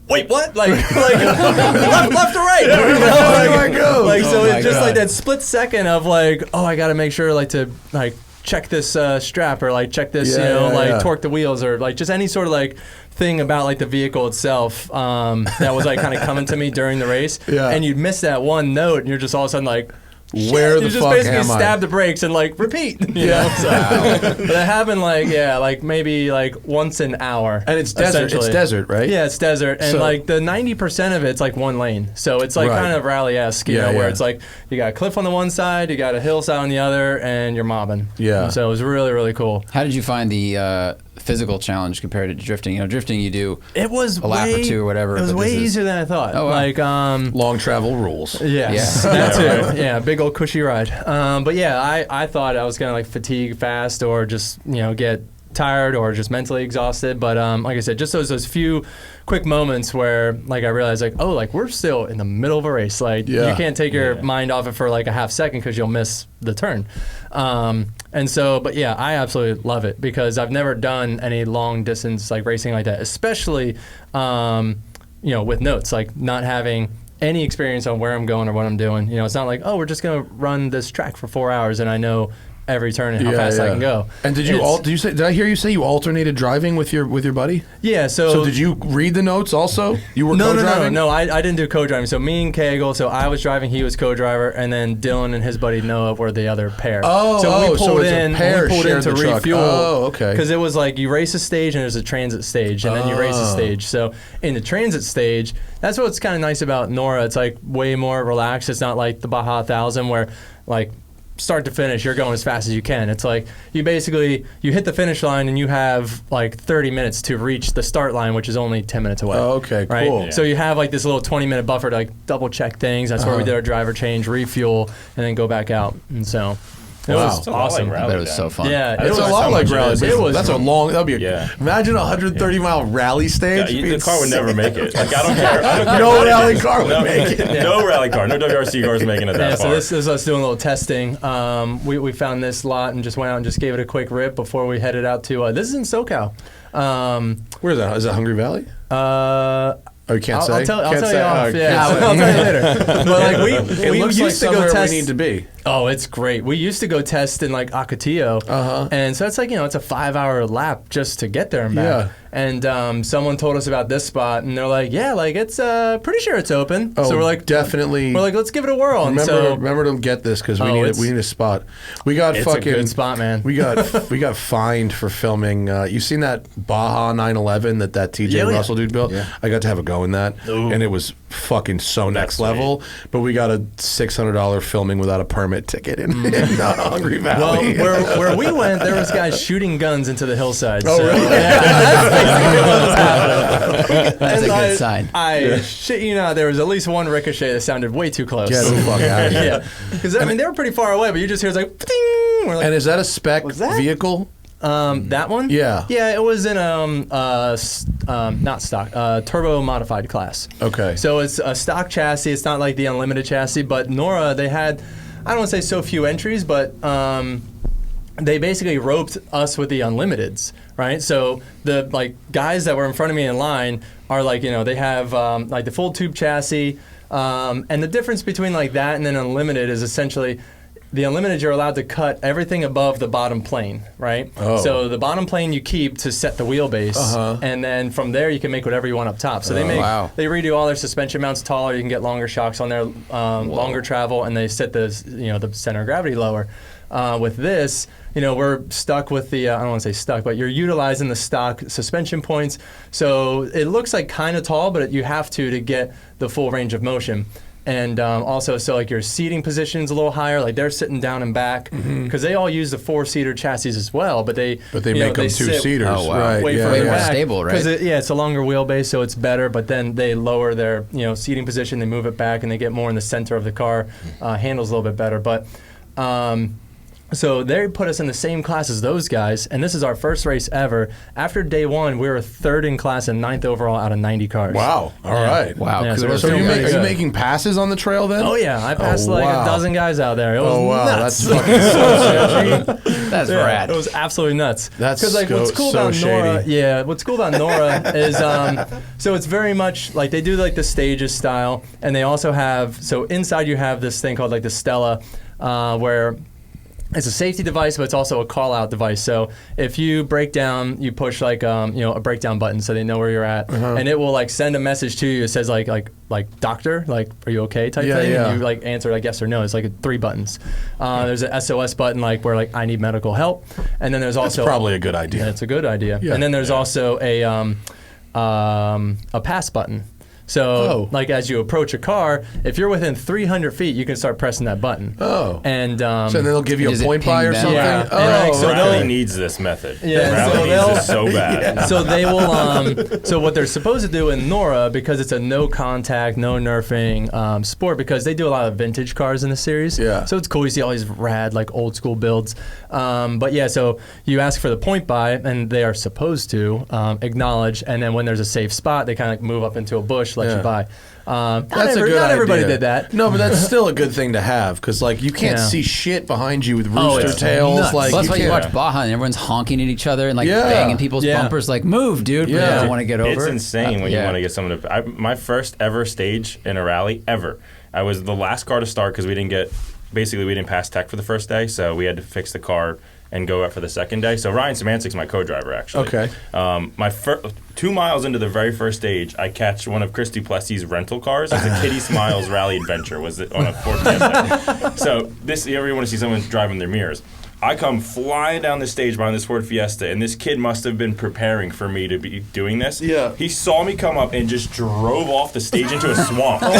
wait, what? Like left or right? Where do I go? Like, so Oh my it's just God. like that split second of like, oh, I got to make sure like to like check this strap or like check this, torque the wheels or like just any sort of like thing about like the vehicle itself that was like kind of coming to me during the race. Yeah. And you'd miss that one note and you're just all of a sudden like, Where the you just fuck basically am I? stab the brakes and like repeat. You know? So, but it happened like maybe like once an hour. And it's desert. It's essentially. desert, right? Yeah, it's desert, and So- like the 90% of it's like one lane, so it's like Right. kind of rally-esque, you Yeah, know, where yeah. it's like you got a cliff on the one side, you got a hillside on the other, and you're mobbing. Yeah. So it was really really cool. How did you find the physical challenge compared to drifting? You know, drifting you do It was a lap or two or whatever. It was but way this is- easier than I thought. Oh, wow. Like Long travel rules. Yes, Yeah. that too. right. Yeah, big old cushy ride. But yeah, I thought I was gonna like fatigue fast or just get tired or just mentally exhausted. But like I said, just those few quick moments where like I realized like, oh, like we're still in the middle of a race. Like Yeah. you can't take your mind off it for like a half second because you'll miss the turn. And so, but yeah, I absolutely love it because I've never done any long distance like racing like that, especially with notes, like not having any experience on where I'm going or what I'm doing. You know, it's not like, oh, we're just gonna run this track for 4 hours and I know every turn and how fast I can go. And did I hear you say you alternated driving with your buddy? Yeah. So did you read the notes also? You were co-driving? No. I didn't do co-driving. So me and Kegel, so I was driving, he was co-driver, and then Dylan and his buddy Noah were the other pair. So we pulled in to truck. refuel. Oh, okay. Because it was like you race a stage and there's a transit stage, and then you race a stage. So in the transit stage, that's what's kind of nice about Nora. It's like way more relaxed. It's not like the Baja 1000 where like start to finish, you're going as fast as you can. It's like you hit the finish line and you have like 30 minutes to reach the start line, which is only 10 minutes away. Oh, okay, right? cool. So you have like this little 20-minute buffer to like double check things. That's where we did our driver change, refuel, and then go back out. And so it was It's a lot awesome. like I bet it was Rally so Down. fun. Yeah, It's it a was lot like rally. It was. That's a long. That'd be. Yeah. Imagine a 130-mile rally stage. The car would never make it. Like I don't care. No rally car would make it. No rally car. No WRC car is making it that Yeah, far. so this is us doing a little testing. We found this lot and just went out and just gave it a quick rip before we headed out to. This is in SoCal. Where is that? Is that Hungry Valley? Oh, you can't say. I'll tell Can't you say? off. Oh, Yeah, can't say. I'll tell you later. But like It we looks like used to go somewhere test. we need to be. Oh, it's great. We used to go test in like Ocotillo, and so it's like it's a 5-hour lap just to get there and back. Yeah. And someone told us about this spot, and they're like, "Yeah, like it's pretty sure it's open." Oh, so we're like, definitely. We're like, let's give it a whirl. And Remember to get this because we need a spot. We got it's fucking a good spot, man. We got fined for filming. You seen that Baja 911 that TJ Yeah, yeah. Russell dude built? Yeah. I got to have a go in that, and it was fucking so next level. But we got a $600 filming without a permit ticket in Hungry Well, Valley. where we went, there was guys shooting guns into the hillside. Oh, so, really? Yeah, that's basically what was happening. That's a And good sign. I shit you not, there was at least one ricochet that sounded way too close. Get the fuck out of here. Yeah, because I mean they were pretty far away, but you just hear it's like, ding. We're like, And is that a spec that? vehicle? that one? Yeah. Yeah, it was in not stock, turbo modified class. Okay. So it's a stock chassis. It's not like the unlimited chassis, but Nora, they had, I don't want to say so few entries, but they basically roped us with the unlimiteds, right? So the like guys that were in front of me in line are like, they have like the full tube chassis, and the difference between like that and then unlimited is essentially the unlimited, you're allowed to cut everything above the bottom plane, right? Oh. So the bottom plane you keep to set the wheelbase, and then from there you can make whatever you want up top. So they they redo all their suspension mounts taller. You can get longer shocks on there, longer travel, and they set the the center of gravity lower. With this, we're stuck with the, I don't want to say stuck, but you're utilizing the stock suspension points. So it looks like kind of tall, but you have to get the full range of motion. And also, so like your seating position's a little higher, like they're sitting down and back, because they all use the 4-seater chassis as well, but they make them 2-seaters, Oh, wow. right? way yeah, further Way more back, stable, right? Because it's a longer wheelbase, so it's better. But then they lower their seating position, they move it back, and they get more in the center of the car. Handles a little bit better, but. So they put us in the same class as those guys, and this is our first race ever. After day one, we were 3rd in class and 9th overall out of 90 cars. Wow. All right. Wow. Yeah, kudos so to So you are guys. you making passes on the trail then? Oh yeah, I passed Oh, like wow. a dozen guys out there. It was Oh wow, nuts. that's fucking so sketchy. That's rad. It was absolutely nuts. That's because like what's cool so about Nora. shady. Yeah, what's cool about Nora is so it's very much like they do like the stages style, and they also have inside you have this thing called like the Stella, where it's a safety device, but it's also a call-out device. So if you break down, you push like a breakdown button, so they know where you're at, and it will like send a message to you. It says like doctor, like are you okay type thing, and you like answer like yes or no. It's like 3 buttons. There's an SOS button like where like I need medical help, and then there's also That's probably a good idea. Yeah, it's a good idea. Yeah. And then there's also a pass button. So, like, as you approach a car, if you're within 300 feet, you can start pressing that button. Oh. And so then they'll give you a Does it point ping buy or them? something? Yeah. Oh, And, like, so Riley they'll- needs this method. Yeah, so Riley needs this so bad. So they will. So what they're supposed to do in Nora, because it's a no contact, no nerfing sport, because they do a lot of vintage cars in the series. Yeah. So it's cool. You see all these rad like old school builds. But yeah, so you ask for the point buy, and they are supposed to acknowledge, and then when there's a safe spot, they kind of like move up into a bush, let Yeah. you buy. That's a good Not everybody idea. did that. No, but that's still a good thing to have because, like, you can't Yeah. see shit behind you with Oh, rooster it's tails. nuts. Like, Well, that's why you can't- watch Baja and everyone's honking at each other and like Yeah. banging people's Yeah. bumpers. Like, move, dude. Yeah. Yeah, I don't want to get over. It's insane when you yeah. want to get someone to. My first ever stage in a rally ever. I was the last car to start because we didn't pass tech for the first day, so we had to fix the car and go out for the second day. So Ryan Samancic's my co-driver, actually. Okay. My 2 miles into the very first stage, I catch one of Chris Duplessis' rental cars. It's a Kitty Smiles Rally Adventure. Was it on a Ford Fiesta? So you ever want to see someone driving their mirrors? I come flying down the stage behind this Ford Fiesta, and this kid must have been preparing for me to be doing this. Yeah. He saw me come up and just drove off the stage into a swamp. Like,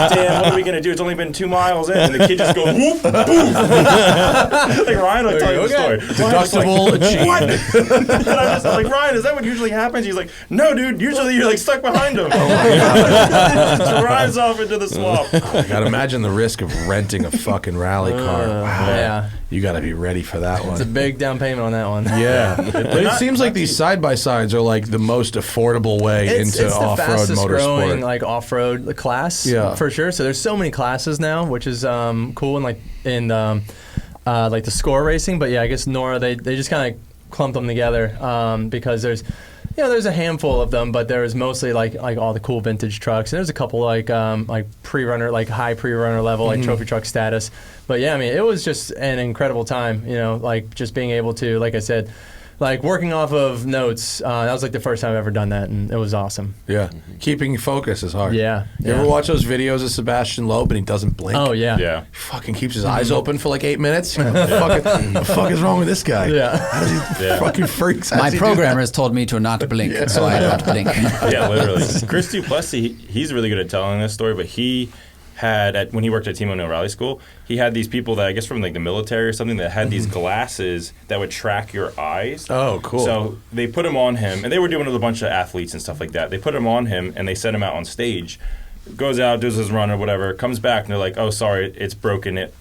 damn, what are we going to do? It's only been 2 miles in. And the kid just goes, whoop, boom. Like, Ryan will tell you the story. Deductible achievement. And I'm just like, Ryan, is that what usually happens? He's like, no, dude, usually you're like stuck behind him. Just drives off into the swamp. You got to imagine the risk of renting a fucking rally car. Wow. Yeah. You got to be ready for that It's a one. big down payment on that one. Yeah. But it seems like these side-by-sides are like the most affordable way into it's the off-road fastest growing motorsport. like off-road class, Yeah. for sure. So there's so many classes now, which is cool and like in like the score racing. But yeah, I guess Nora they just kind of clumped them together because there's a handful of them, but there was mostly like all the cool vintage trucks, and there's a couple like pre-runner, like high pre-runner level, like trophy truck status. But yeah, I mean, it was just an incredible time, like just being able to, like I said, like working off of notes. That was like the first time I've ever done that, and it was awesome. Yeah. Keeping focus is hard. Yeah. You ever watch those videos of Sebastian Loeb and he doesn't blink? Oh yeah. Yeah. He fucking keeps his eyes open for like 8 minutes. What the fuck is wrong with this guy? Yeah. How does he fucking freaks? How My does he do programmer has told me to not blink, so I don't blink. Yeah, literally. Chris Duplessis, he's really good at telling this story, but he had, when he worked at Team O'Neill Rally School, he had these people that, I guess from like the military or something, that had these glasses that would track your eyes. Oh, cool. So they put him on him, and they were doing it with a bunch of athletes and stuff like that. They put him on him, and they sent him out on stage. Goes out, does his run or whatever, comes back, and they're like, oh, sorry, it's broken. It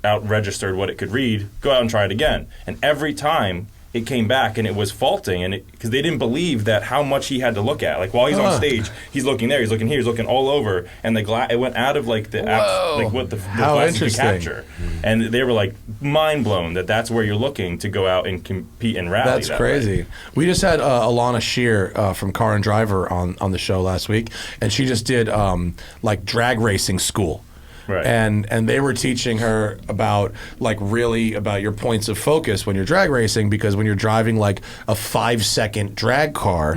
out-registered what it could read. Go out and try it again. And every time it came back and it was faulting, and because they didn't believe that how much he had to look at. Like while he's on stage, he's looking there, he's looking here, he's looking all over, and the it went out of like the like what the glasses could capture, and they were like mind blown that that's where you're looking to go out and compete in rally. That's crazy. We just had Alana Shear from Car and Driver on the show last week, and she just did like drag racing school. Right. And they were teaching her about your points of focus when you're drag racing, because when you're driving like a 5-second drag car,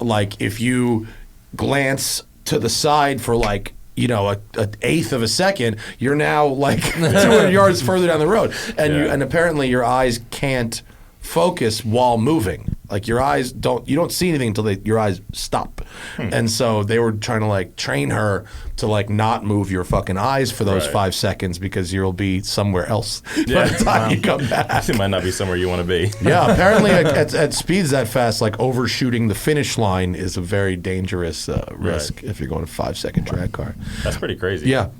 like if you glance to the side for like an eighth of a second, you're now like 200 yards further down the road, and apparently your eyes can't focus while moving. Like your eyes you don't see anything until your eyes stop. And so they were trying to like train her to like not move your fucking eyes for those 5 seconds, because you'll be somewhere else by the time you come back. It might not be somewhere you want to be. Yeah, apparently at speeds that fast, like overshooting the finish line is a very dangerous risk if you're going a 5-second drag car. That's pretty crazy. Yeah.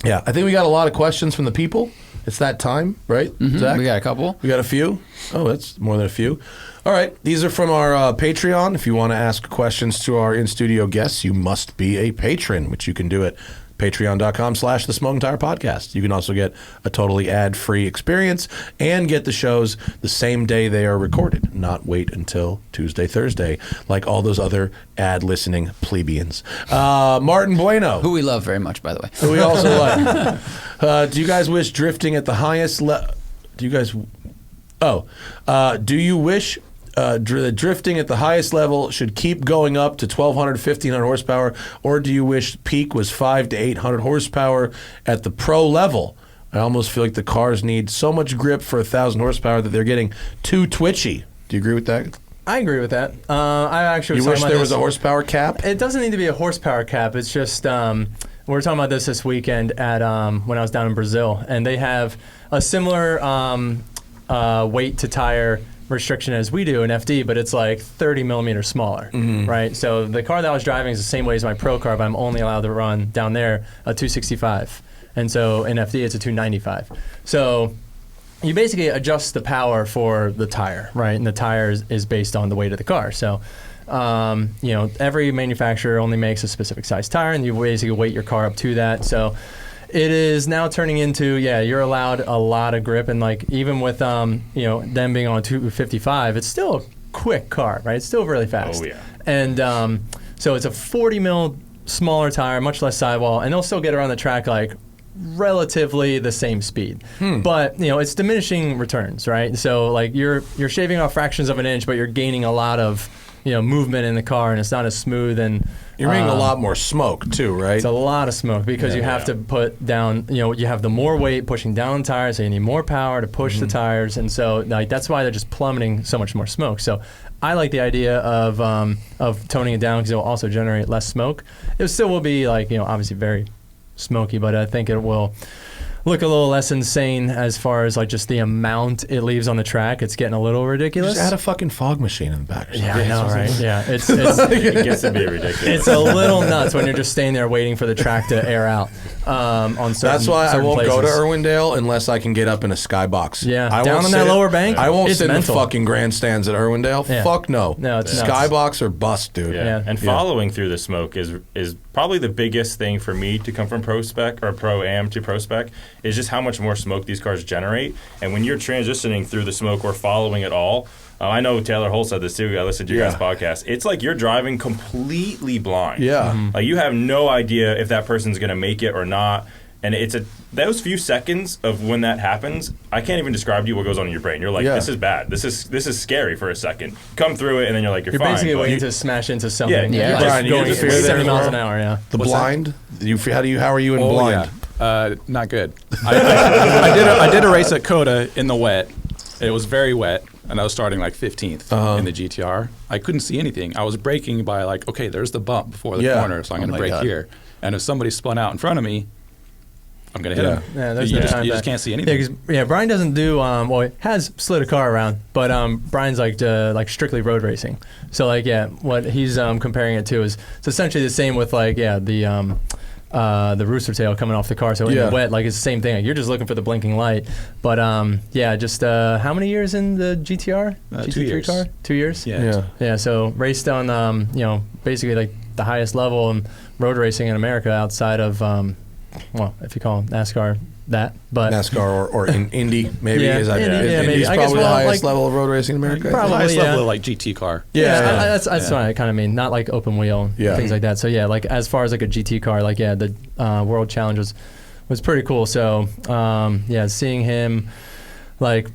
Yeah, I think we got a lot of questions from the people. It's that time, right, Zach? We got a couple. We got a few? Oh, that's more than a few. All right. These are from our Patreon. If you want to ask questions to our in-studio guests, you must be a patron, which you can do at Patreon.com/The Smoking Tire Podcast. You can also get a totally ad-free experience and get the shows the same day they are recorded, not wait until Tuesday, Thursday, like all those other ad-listening plebeians. Martin Bueno. Who we love very much, by the way. Who we also like. Do you guys wish drifting at the highest level... Do you guys... do you wish... drifting at the highest level should keep going up to 1,200, 1,500 horsepower, or do you wish peak was 500 to 800 horsepower at the pro level? I almost feel like the cars need so much grip for 1,000 horsepower that they're getting too twitchy. Do you agree with that? I agree with that. I actually was You wish talking about there was this. a horsepower cap? It doesn't need to be a horsepower cap. It's just we were talking about this weekend at when I was down in Brazil, and they have a similar weight to tire restriction as we do in FD, but it's like 30 millimeters smaller, right? So the car that I was driving is the same weight as my pro car, but I'm only allowed to run down there a 265. And so in FD, it's a 295. So you basically adjust the power for the tire, right? And the tire is based on the weight of the car. So, every manufacturer only makes a specific size tire, and you basically weight your car up to that. So it is now turning into, you're allowed a lot of grip, and like even with them being on a 255, it's still a quick car, right? It's still really fast. Oh yeah. And so it's a 40 mil smaller tire, much less sidewall, and they'll still get around the track like relatively the same speed. But it's diminishing returns, right? So like you're shaving off fractions of an inch, but you're gaining a lot of movement in the car, and it's not as smooth, and You're making a lot more smoke too, right? it's a lot of smoke because you have to put down, you have the more weight pushing down the tires, so you need more power to push the tires, and so like that's why they're just plummeting so much more smoke. So I like the idea of toning it down because it will also generate less smoke. It still will be like obviously very smoky, but I think it will look a little less insane as far as like just the amount it leaves on the track. It's getting a little ridiculous. Just add a fucking fog machine in the back. Or something. Yeah, I know, right? Yeah, it's It gets to be ridiculous. it's a little nuts when you're just staying there waiting for the track to air out on certain That's why I certain won't go to places. Irwindale unless I can get up in a skybox. Yeah, I down won't on that sit- lower bank, I won't it's sit mental. in the fucking grandstands at Irwindale. Yeah. Fuck no. No, it's nuts. Skybox or bust, dude. Yeah. And following through the smoke is probably the biggest thing for me to come from Pro Spec or Pro Am to Pro Spec is just how much more smoke these cars generate. And when you're transitioning through the smoke or following it all, I know Taylor Holt said this too. I listened to your guys' podcast. It's like you're driving completely blind. Yeah. Like you have no idea if that person's going to make it or not. And those few seconds of when that happens, I can't even describe to you what goes on in your brain. You're like, this is bad. This is scary for a second. Come through it, and then you're like, you're fine. Basically but waiting you- to smash into something. Yeah. Just Brian, you going just fear that 70 miles as an well? hour. Yeah. The blind? How are you in blind? Not good. I did a race at Coda in the wet. It was very wet, and I was starting like 15th in the GTR. I couldn't see anything. I was braking by like, okay, there's the bump before the corner, so I'm going to brake here. And if somebody spun out in front of me, I'm going to hit him. Yeah, there's you no time just back. can't see anything. Yeah, Brian doesn't do he has slid a car around, but Brian's like strictly road racing. So like what he's comparing it to is it's essentially the same with like the rooster tail coming off the car. So in the wet, like it's the same thing. Like, you're just looking for the blinking light. But just how many years in the GTR? 2 years. car? 2 years? Yeah. So raced on basically like the highest level in road racing in America outside of if you call NASCAR that, but NASCAR or Indy, maybe. Yeah, Is that, Indy, is yeah, maybe. Indy's I guess, probably the well, highest like- level of road racing in America? Probably. Highest yeah. level of like GT car. That's what I kind of mean. Not like open wheel and things like that. So like as far as like a GT car, like the World Challenge was pretty cool. So seeing him like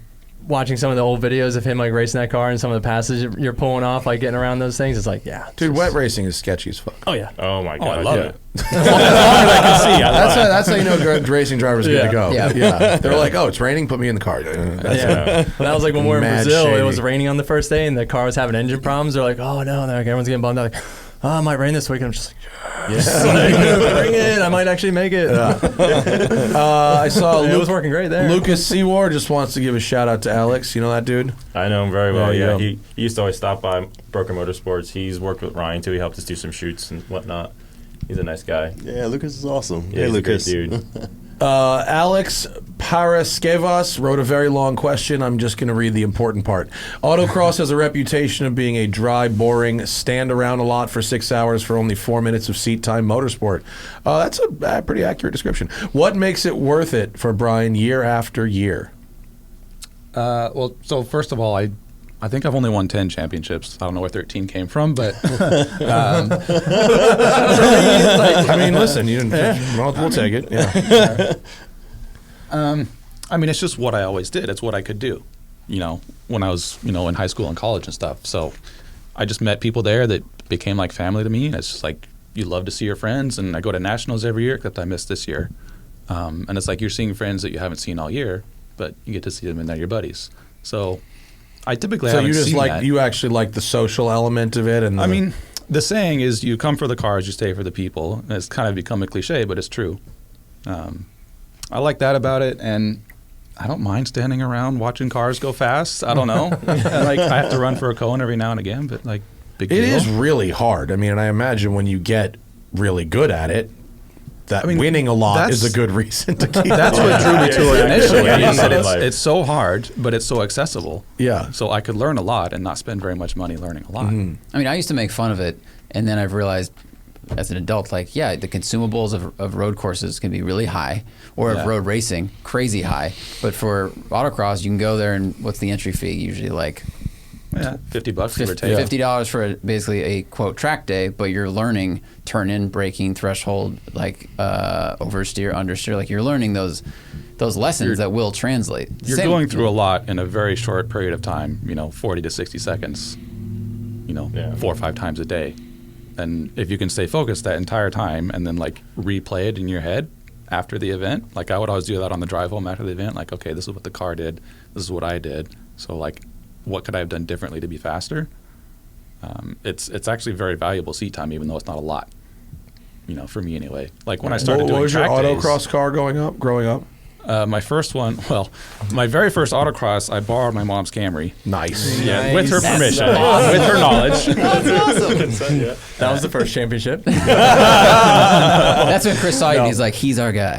watching some of the old videos of him like racing that car and some of the passes you're pulling off, like getting around those things, it's like Dude, wet racing is sketchy as fuck. Oh yeah. Oh my god. I love yeah. it. That's how you know racing drivers are good to go. Yeah. They're like, oh, it's raining, put me in the car. Well, that was like when we were in Mad Brazil. shady. It was raining on the first day, and the car was having engine problems. They're like, "Oh no!" Like, everyone's getting bummed out. Like, "Oh, it might rain this week." And I'm just like, "Bring it! I might actually make it." I saw It was working great there. Lucas Seward just wants to give a shout out to Alex. You know that dude? I know him very well. Yeah, Yeah, you know. he used to always stop by Broken Motorsports. He's worked with Ryan too. He helped us do some shoots and whatnot. He's a nice guy. Yeah, Lucas is awesome. Yeah, hey, he's a great Lucas. dude. Alex Paraskevas wrote a very long question. I'm just going to read the important part. Autocross has a reputation of being a dry, boring, stand around a lot for 6 hours for only 4 minutes of seat time motorsport. That's a pretty accurate description. What makes it worth it for Bryan year after year? Well, so first of all, I think I've only won 10 championships. I don't know where 13 came from, but I mean, listen, you didn't, we'll take it. Yeah. I mean, it's just what I always did. It's what I could do, when I was, in high school and college and stuff. So I just met people there that became like family to me. It's just like, you love to see your friends. And I go to nationals every year, except I missed this year. And it's like you're seeing friends that you haven't seen all year, but you get to see them and they're your buddies. So I typically haven't seen that. You actually like the social element of it. And I mean, the saying is you come for the cars, you stay for the people. And it's kind of become a cliche, but it's true. I like that about it, and I don't mind standing around watching cars go fast. I don't know. I have to run for a cone every now and again, but big deal. It is really hard. I mean, and I imagine when you get really good at it, winning a lot is a good reason to keep. That's what drew me to it initially. It's so hard, but it's so accessible. Yeah. So I could learn a lot and not spend very much money learning a lot. I mean, I used to make fun of it, and then I've realized as an adult, the consumables of road courses can be really high, or of road racing, crazy high. But for autocross, you can go there, and what's the entry fee? Usually $50 give or take. $50 for basically a quote track day, but you're learning turn-in, braking, threshold, oversteer, understeer. You're learning those lessons that will translate. You're going through a lot in a very short period of time. 40 to 60 seconds. 4 or 5 times a day. And if you can stay focused that entire time and then replay it in your head after the event, I would always do that on the drive home after the event. Okay, this is what the car did. This is what I did. So what could I have done differently to be faster? It's actually very valuable seat time, even though it's not a lot. For me anyway. When I started doing track what was your days, autocross car growing up? my first one, my very first autocross, I borrowed my mom's Camry. Nice. Yeah, with her permission, with her knowledge. That's awesome. That was the first championship. That's when Chris saw you and he's like, he's our guy.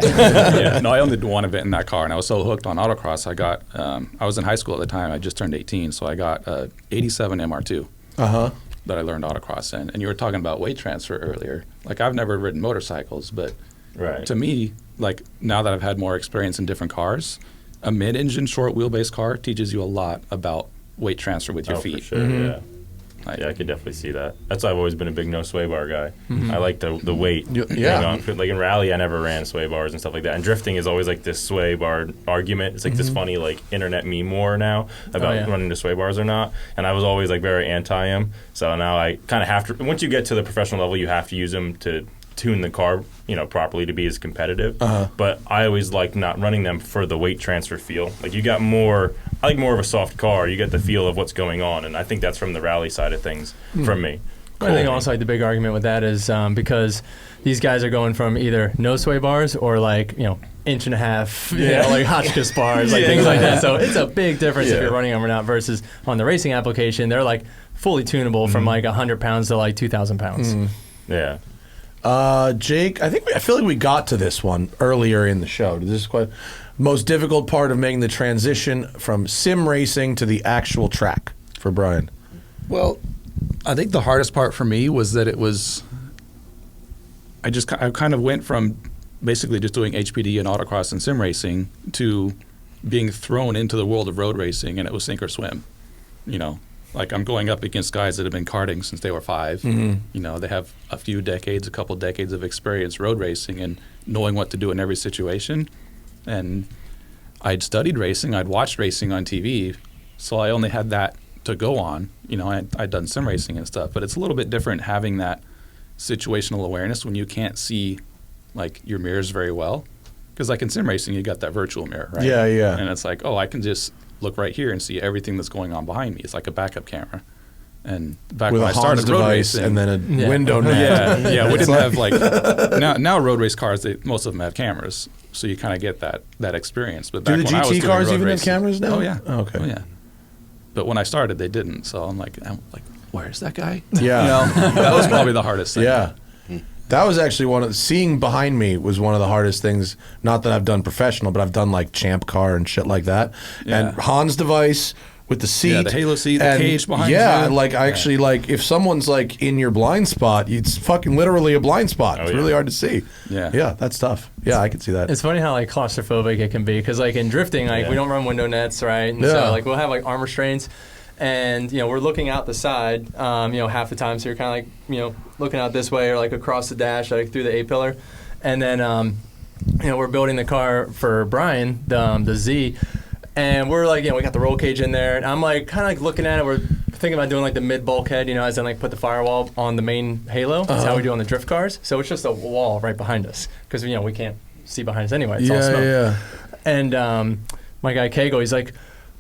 No, I only did one event in that car, and I was so hooked on autocross, I was in high school at the time. I just turned 18, so I got a 87 MR2. That I learned autocross in. And you were talking about weight transfer earlier. I've never ridden motorcycles, but to me, now that I've had more experience in different cars, a mid-engine short wheelbase car teaches you a lot about weight transfer with your feet. For sure, yeah. I could definitely see that. That's why I've always been a big no sway bar guy. I like the weight. Yeah. In rally, I never ran sway bars and stuff like that. And drifting is always this sway bar argument. It's this funny internet meme war now about running the sway bars or not. And I was always very anti them. So now I kind of have to. Once you get to the professional level, you have to use them to tune the car, properly to be as competitive. But I always like not running them for the weight transfer feel. You got more. I like more of a soft car. You get the feel of what's going on, and I think that's from the rally side of things from me. I think also the big argument with that is because these guys are going from either no sway bars or inch and a half, Hotchkiss bars, things like that. So it's a big difference if you're running them or not versus on the racing application, they're fully tunable from 100 pounds to 2,000 pounds. Yeah. Jake, I feel like we got to this one earlier in the show. This is quite most difficult part of making the transition from sim racing to the actual track for Bryan. Well, I think the hardest part for me was that I kind of went from basically just doing HPD and autocross and sim racing to being thrown into the world of road racing, and it was sink or swim. I'm going up against guys that have been karting since they were 5. They have a couple decades of experience road racing and knowing what to do in every situation. And I'd studied racing, I'd watched racing on TV, so I only had that to go on. I'd done sim racing and stuff, but it's a little bit different having that situational awareness when you can't see your mirrors very well. Because in sim racing, you got that virtual mirror, right? Yeah, yeah. And it's I can just look right here and see everything that's going on behind me. It's like a backup camera. And back with when I started road racing, and then a window net. We didn't have now road race cars. Most of them have cameras, so you kind of get that experience. But back do the when I was GT doing cars road even racing, have cameras now? Oh yeah. Oh, okay. Oh yeah. But when I started, they didn't. So I'm like, where's that guy? Yeah. That was probably the hardest thing. Yeah. That was actually seeing behind me was one of the hardest things. Not that I've done professional, but I've done like Champ Car and shit like that. Yeah. And Han's device with the seat. Yeah, the halo seat, the cage behind you. Yeah, like I actually like if someone's like in your blind spot, it's fucking literally a blind spot. It's really hard to see. Yeah, that's tough. Yeah, I can see that. It's funny how like claustrophobic it can be because like in drifting, like we don't run window nets, right? And so like we'll have like arm restraints, and we're looking out the side, half the time. So you're kind of like looking out this way or like across the dash, like through the A pillar, and then we're building the car for Bryan, the Z. And we're like, we got the roll cage in there, and I'm like, kind of like looking at it. We're thinking about doing like the mid bulkhead, as in like put the firewall on the main halo. That's how we do on the drift cars. So it's just a wall right behind us because we can't see behind us anyway. It's all smoke. Yeah. And my guy Kago, he's like,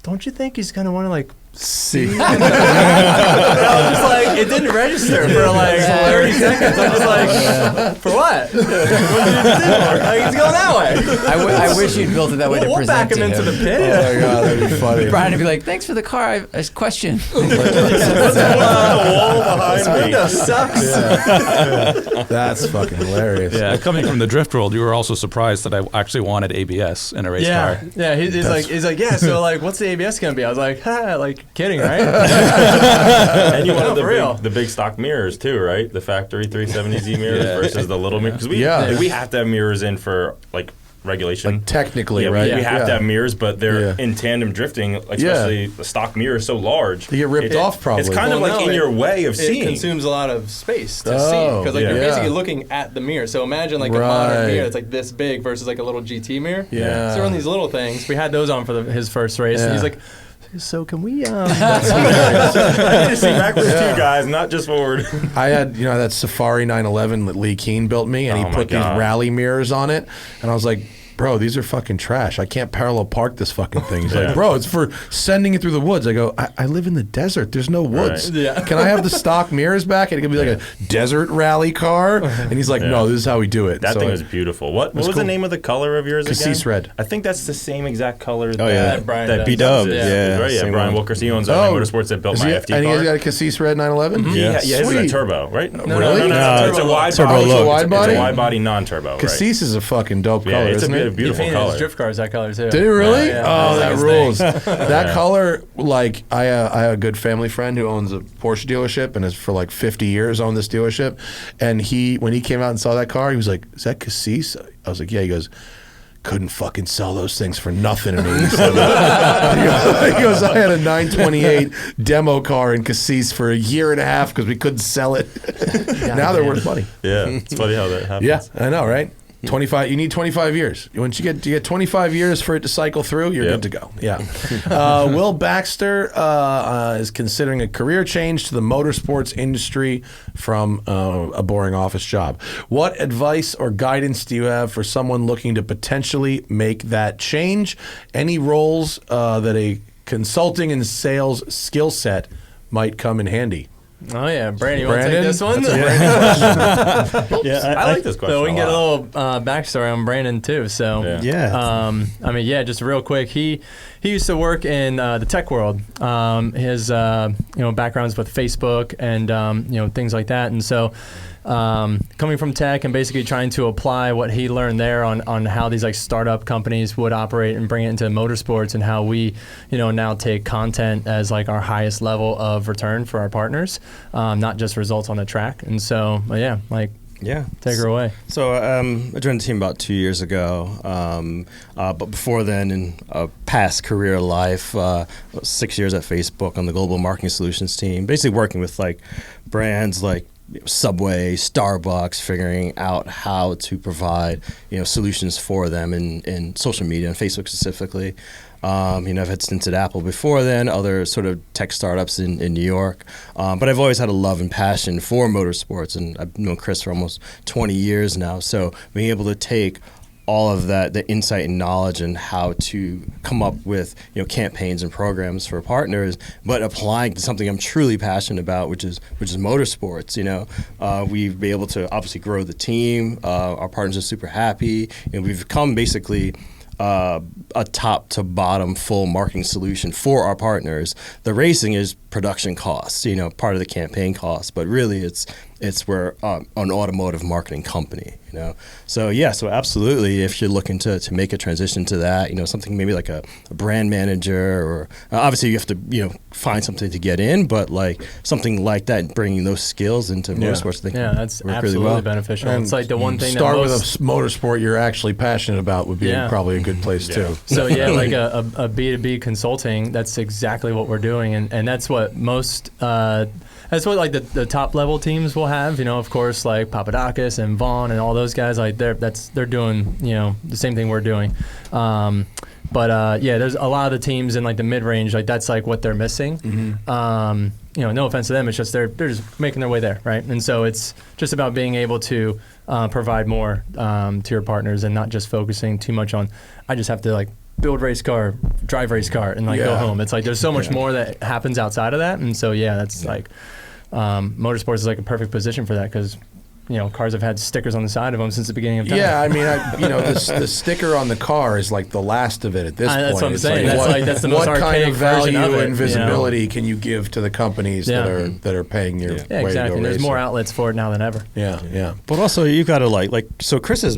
don't you think he's gonna want to like see? I was just like, it didn't register for like 30 seconds. I'm just like, for what? What did you do? Like, he's going that way. I wish you'd built it that way to We'll present back him to into the Oh pit. my god, that'd be funny. Bryan would be like, thanks for the car. I have a question. This window sucks. That's fucking hilarious. Yeah, coming from the drift world, you were also surprised that I actually wanted ABS in a race car. Yeah. He's like, yeah. So like, what's the ABS gonna be? I was like, like kidding, right? And you wanted real. the big stock mirrors too, right? The factory 370Z mirrors versus the little mirrors. Because we have to have mirrors in for like regulation. Like technically, yeah, right? We have to have mirrors, but they're Yeah. in tandem drifting, especially the stock mirror is so large. They get ripped off probably. It's kind of like in your way of It seeing. consumes a lot of space to see Oh, because like yeah. you're Yeah. basically looking at the mirror. So imagine like a Right. modern mirror that's like this big versus like a little GT mirror. Yeah. So we're on these little things. We had those on for his first race, and Yeah. he's like, so can we? I need to see backwards too, guys, not just forward. I had, that Safari 911 that Lee Keen built me, and he Oh my put these God. rally mirrors on it, and I was like, bro, these are fucking trash. I can't parallel park this fucking thing. He's like, bro, it's for sending it through the woods. I go, I live in the desert. There's no woods. Right. Yeah. Can I have the stock mirrors back? And it could be like a desert rally car. And he's like, no, this is how we do it. That So thing was beautiful. What was cool. the name of the color of yours Cassis again? red. I think that's the same exact color Oh, yeah. that Brian that does. B-Dub, is. yeah, Right, yeah. same Brian one. Wilkers, he owns Motorsports that built Is my he, FT and car. he's got a Cassis red 911? Yeah, his is a Sweet. turbo, right? Really? No, it's a wide Turbo body. look. Wide body? It's a wide body non-turbo, right? Cassis is a fucking dope Yeah, color, it's isn't a it? beautiful He painted color. his drift cars that color too. Did it really? Yeah. Oh, that That's rules. his That color, like, I have a good family friend who owns a Porsche dealership and has for like 50 years owned this dealership. And when he came out and saw that car, he was like, is that Cassis? I was like, yeah. He goes, couldn't fucking sell those things for nothing in 87. He goes, I had a 928 demo car in Cassis for a year and a half because we couldn't sell it. Now they're worth money. Yeah, it's funny how that happens. Yeah, I know, right? 25. You need 25 years. Once you get 25 years for it to cycle through, you're good to go. Yeah. Will Baxter is considering a career change to the motorsports industry from a boring office job. What advice or guidance do you have for someone looking to potentially make that change? Any roles that a consulting and sales skill set might come in handy? Oh yeah, Brandon, you want to take Brandon? this one? I like this question. So we can get a lot. little backstory on Brandon too. So just real quick, he used to work in the tech world. His background's with Facebook and things like that, and so. Coming from tech and basically trying to apply what he learned there on how these like startup companies would operate and bring it into motorsports and how we, now take content as like our highest level of return for our partners, not just results on the track. And so, take her away. So I joined the team about 2 years ago, but before then, in a past career life, 6 years at Facebook on the global marketing solutions team, basically working with like brands like Subway, Starbucks, figuring out how to provide solutions for them in social media and Facebook specifically. I've had stints at Apple before then, other sort of tech startups in New York. But I've always had a love and passion for motorsports, and I've known Chris for almost 20 years now. So being able to take all of that, the insight and knowledge and how to come up with campaigns and programs for partners, but applying to something I'm truly passionate about, which is motorsports. We've been able to obviously grow the team. Our partners are super happy, and we've become basically a top to bottom full marketing solution for our partners. The racing is production costs, part of the campaign costs, but really we're an automotive marketing company, So so absolutely, if you're looking to make a transition to that, something maybe like a brand manager, or obviously you have to find something to get in, but like something like that, bringing those skills into motorsports, I think that's absolutely beneficial. And it's like the one thing start that with a motorsport you're actually passionate about would be probably a good place too. So like a B2B consulting, that's exactly what we're doing, and that's what most. That's what like the top level teams will have, of course, like Papadakis and Vaughn and all those guys. Like they're doing the same thing we're doing. But there's a lot of the teams in like the mid range, like that's like what they're missing. Mm-hmm. No offense to them, it's just they're just making their way there, right? And so it's just about being able to provide more to your partners and not just focusing too much on. I just have to like build race car, drive race car, and like go home. It's like there's so much more that happens outside of that, and so that's like motorsports is like a perfect position for that because cars have had stickers on the side of them since the beginning of time. Yeah, I mean, the sticker on the car is like the last of it at this point. That's what I'm saying. Like, that's the most what kind archaic of value version of it, and visibility can you give to the companies that are paying your way exactly. to go There's racing? more outlets for it now than ever. Yeah. But also you got to so Chris is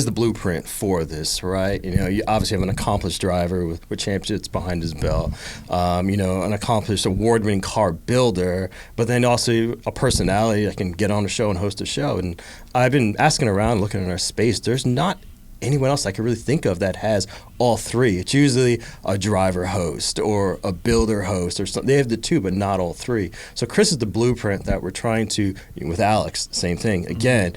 the blueprint for this, right? You obviously have an accomplished driver with championships behind his belt, an accomplished award-winning car builder, but then also a personality that can get on a show and host a show. And I've been asking around, looking in our space, there's not anyone else I can really think of that has all three. It's usually a driver host or a builder host or something. They have the two, but not all three. So Chris is the blueprint that we're trying to, with Alex, same thing. Again,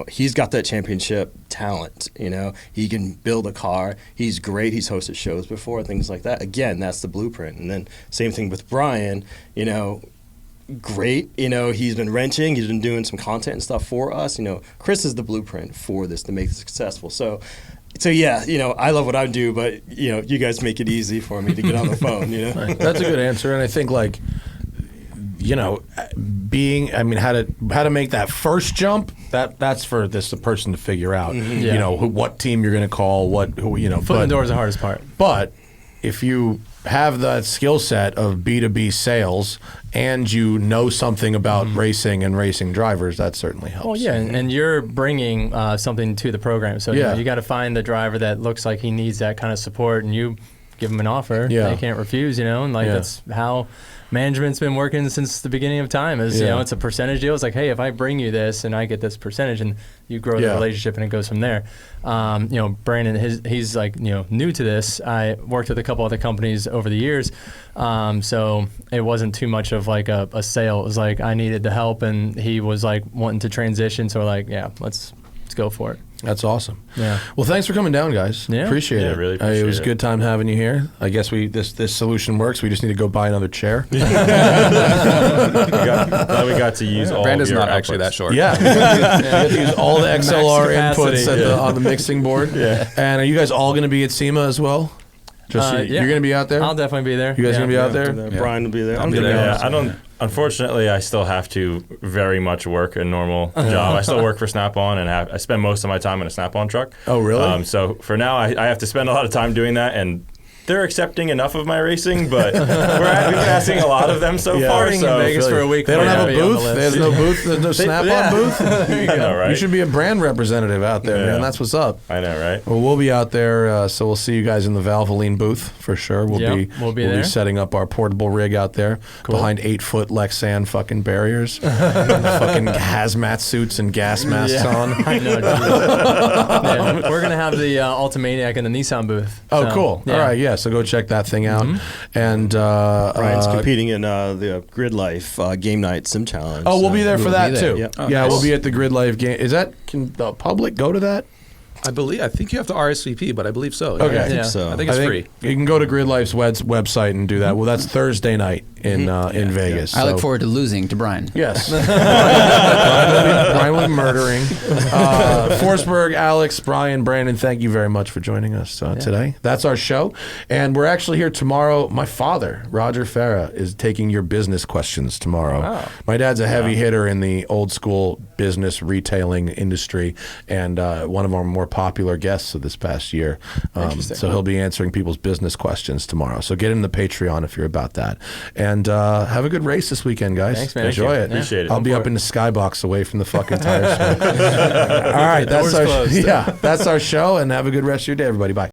he's got that championship talent. He can build a car. He's great. He's hosted shows before, things like that. Again, that's the blueprint. And then same thing with Bryan. Great. He's been wrenching. He's been doing some content and stuff for us. Chris is the blueprint for this to make it successful. So yeah, I love what I do, but you guys make it easy for me to get on the phone. That's a good answer, and I think like. How to make that first jump, that's for the person to figure out. Mm-hmm. What team you're going to call, Foot in the door is the hardest part. But if you have that skill set of B2B sales and you know something about racing and racing drivers, that certainly helps. Well, yeah, and you're bringing something to the program. So you got to find the driver that looks like he needs that kind of support, and you give him an offer. They can't refuse, and that's how management's been working since the begining of time. It's a percentage deal. It's like, hey, if I bring you this and I get this percentage, and you grow the relationship, and it goes from there. Brandon, he's like new to this. I worked with a couple other companies over the years, so it wasn't too much of like a sale. It was like I needed the help, and he was like wanting to transition. So we're like, let's go for it. That's awesome. Yeah. Well, thanks for coming down, guys. Yeah. Appreciate it. Really appreciate it was a good time having you here. I guess this solution works. We just need to go buy another chair. Glad we got to use all Brandon's of your not actually outputs. that short. Yeah. You have to use all the XLR capacity. inputs on the mixing board. Yeah. And are you guys all going to be at SEMA as well? You're going to be out there? I'll definitely be there. You guys going to be out there? Bryan will be there. I'll be there. Yeah, unfortunately, I still have to very much work a normal job. I still work for Snap-on, and I spend most of my time in a Snap-on truck. Oh, really? So for now, I have to spend a lot of time doing that, and they're accepting enough of my racing, but we've been asking a lot for far. Partying So in Vegas for a week. They don't have a might be on the booth? list. There's no booth? There's no Snap-on booth? I know, right? You should be a brand representative out there, man. That's what's up. I know, right? Well, we'll be out there, so we'll see you guys in the Valvoline booth for sure. We'll be there. setting up our portable rig out there behind 8-foot Lexan fucking barriers, fucking hazmat suits and gas masks on. I know, dude. We're gonna have the Ultimaniac in the Nissan booth. Oh, so, cool. Yeah. All right, so go check that thing out. And Bryan's competing in the Grid Life Game Night Sim Challenge. Oh, we'll be there for that too. Yeah. We'll be at the Grid Life game. Can the public go to that? I think you have to RSVP, but I believe so. Okay. I think so. I think it's free. You can go to Grid Life's website and do that. Well, that's Thursday night in Vegas. I look forward to losing to Bryan. Yes. Bryan will be murdering. Forsberg, Alex, Bryan, Brandon, thank you very much for joining us today. That's our show. And we're actually here tomorrow. My father, Roger Farah, is taking your business questions tomorrow. Wow. My dad's a heavy hitter in the old school business retailing industry, and one of our more popular guests of this past year. So he'll be answering people's business questions tomorrow. So get in the Patreon if you're about that. And have a good race this weekend, guys. Thanks, man. Enjoy it. Appreciate it. I'll be up in the skybox away from the fucking tire smoke. All right, that's our show, and have a good rest of your day, everybody. Bye.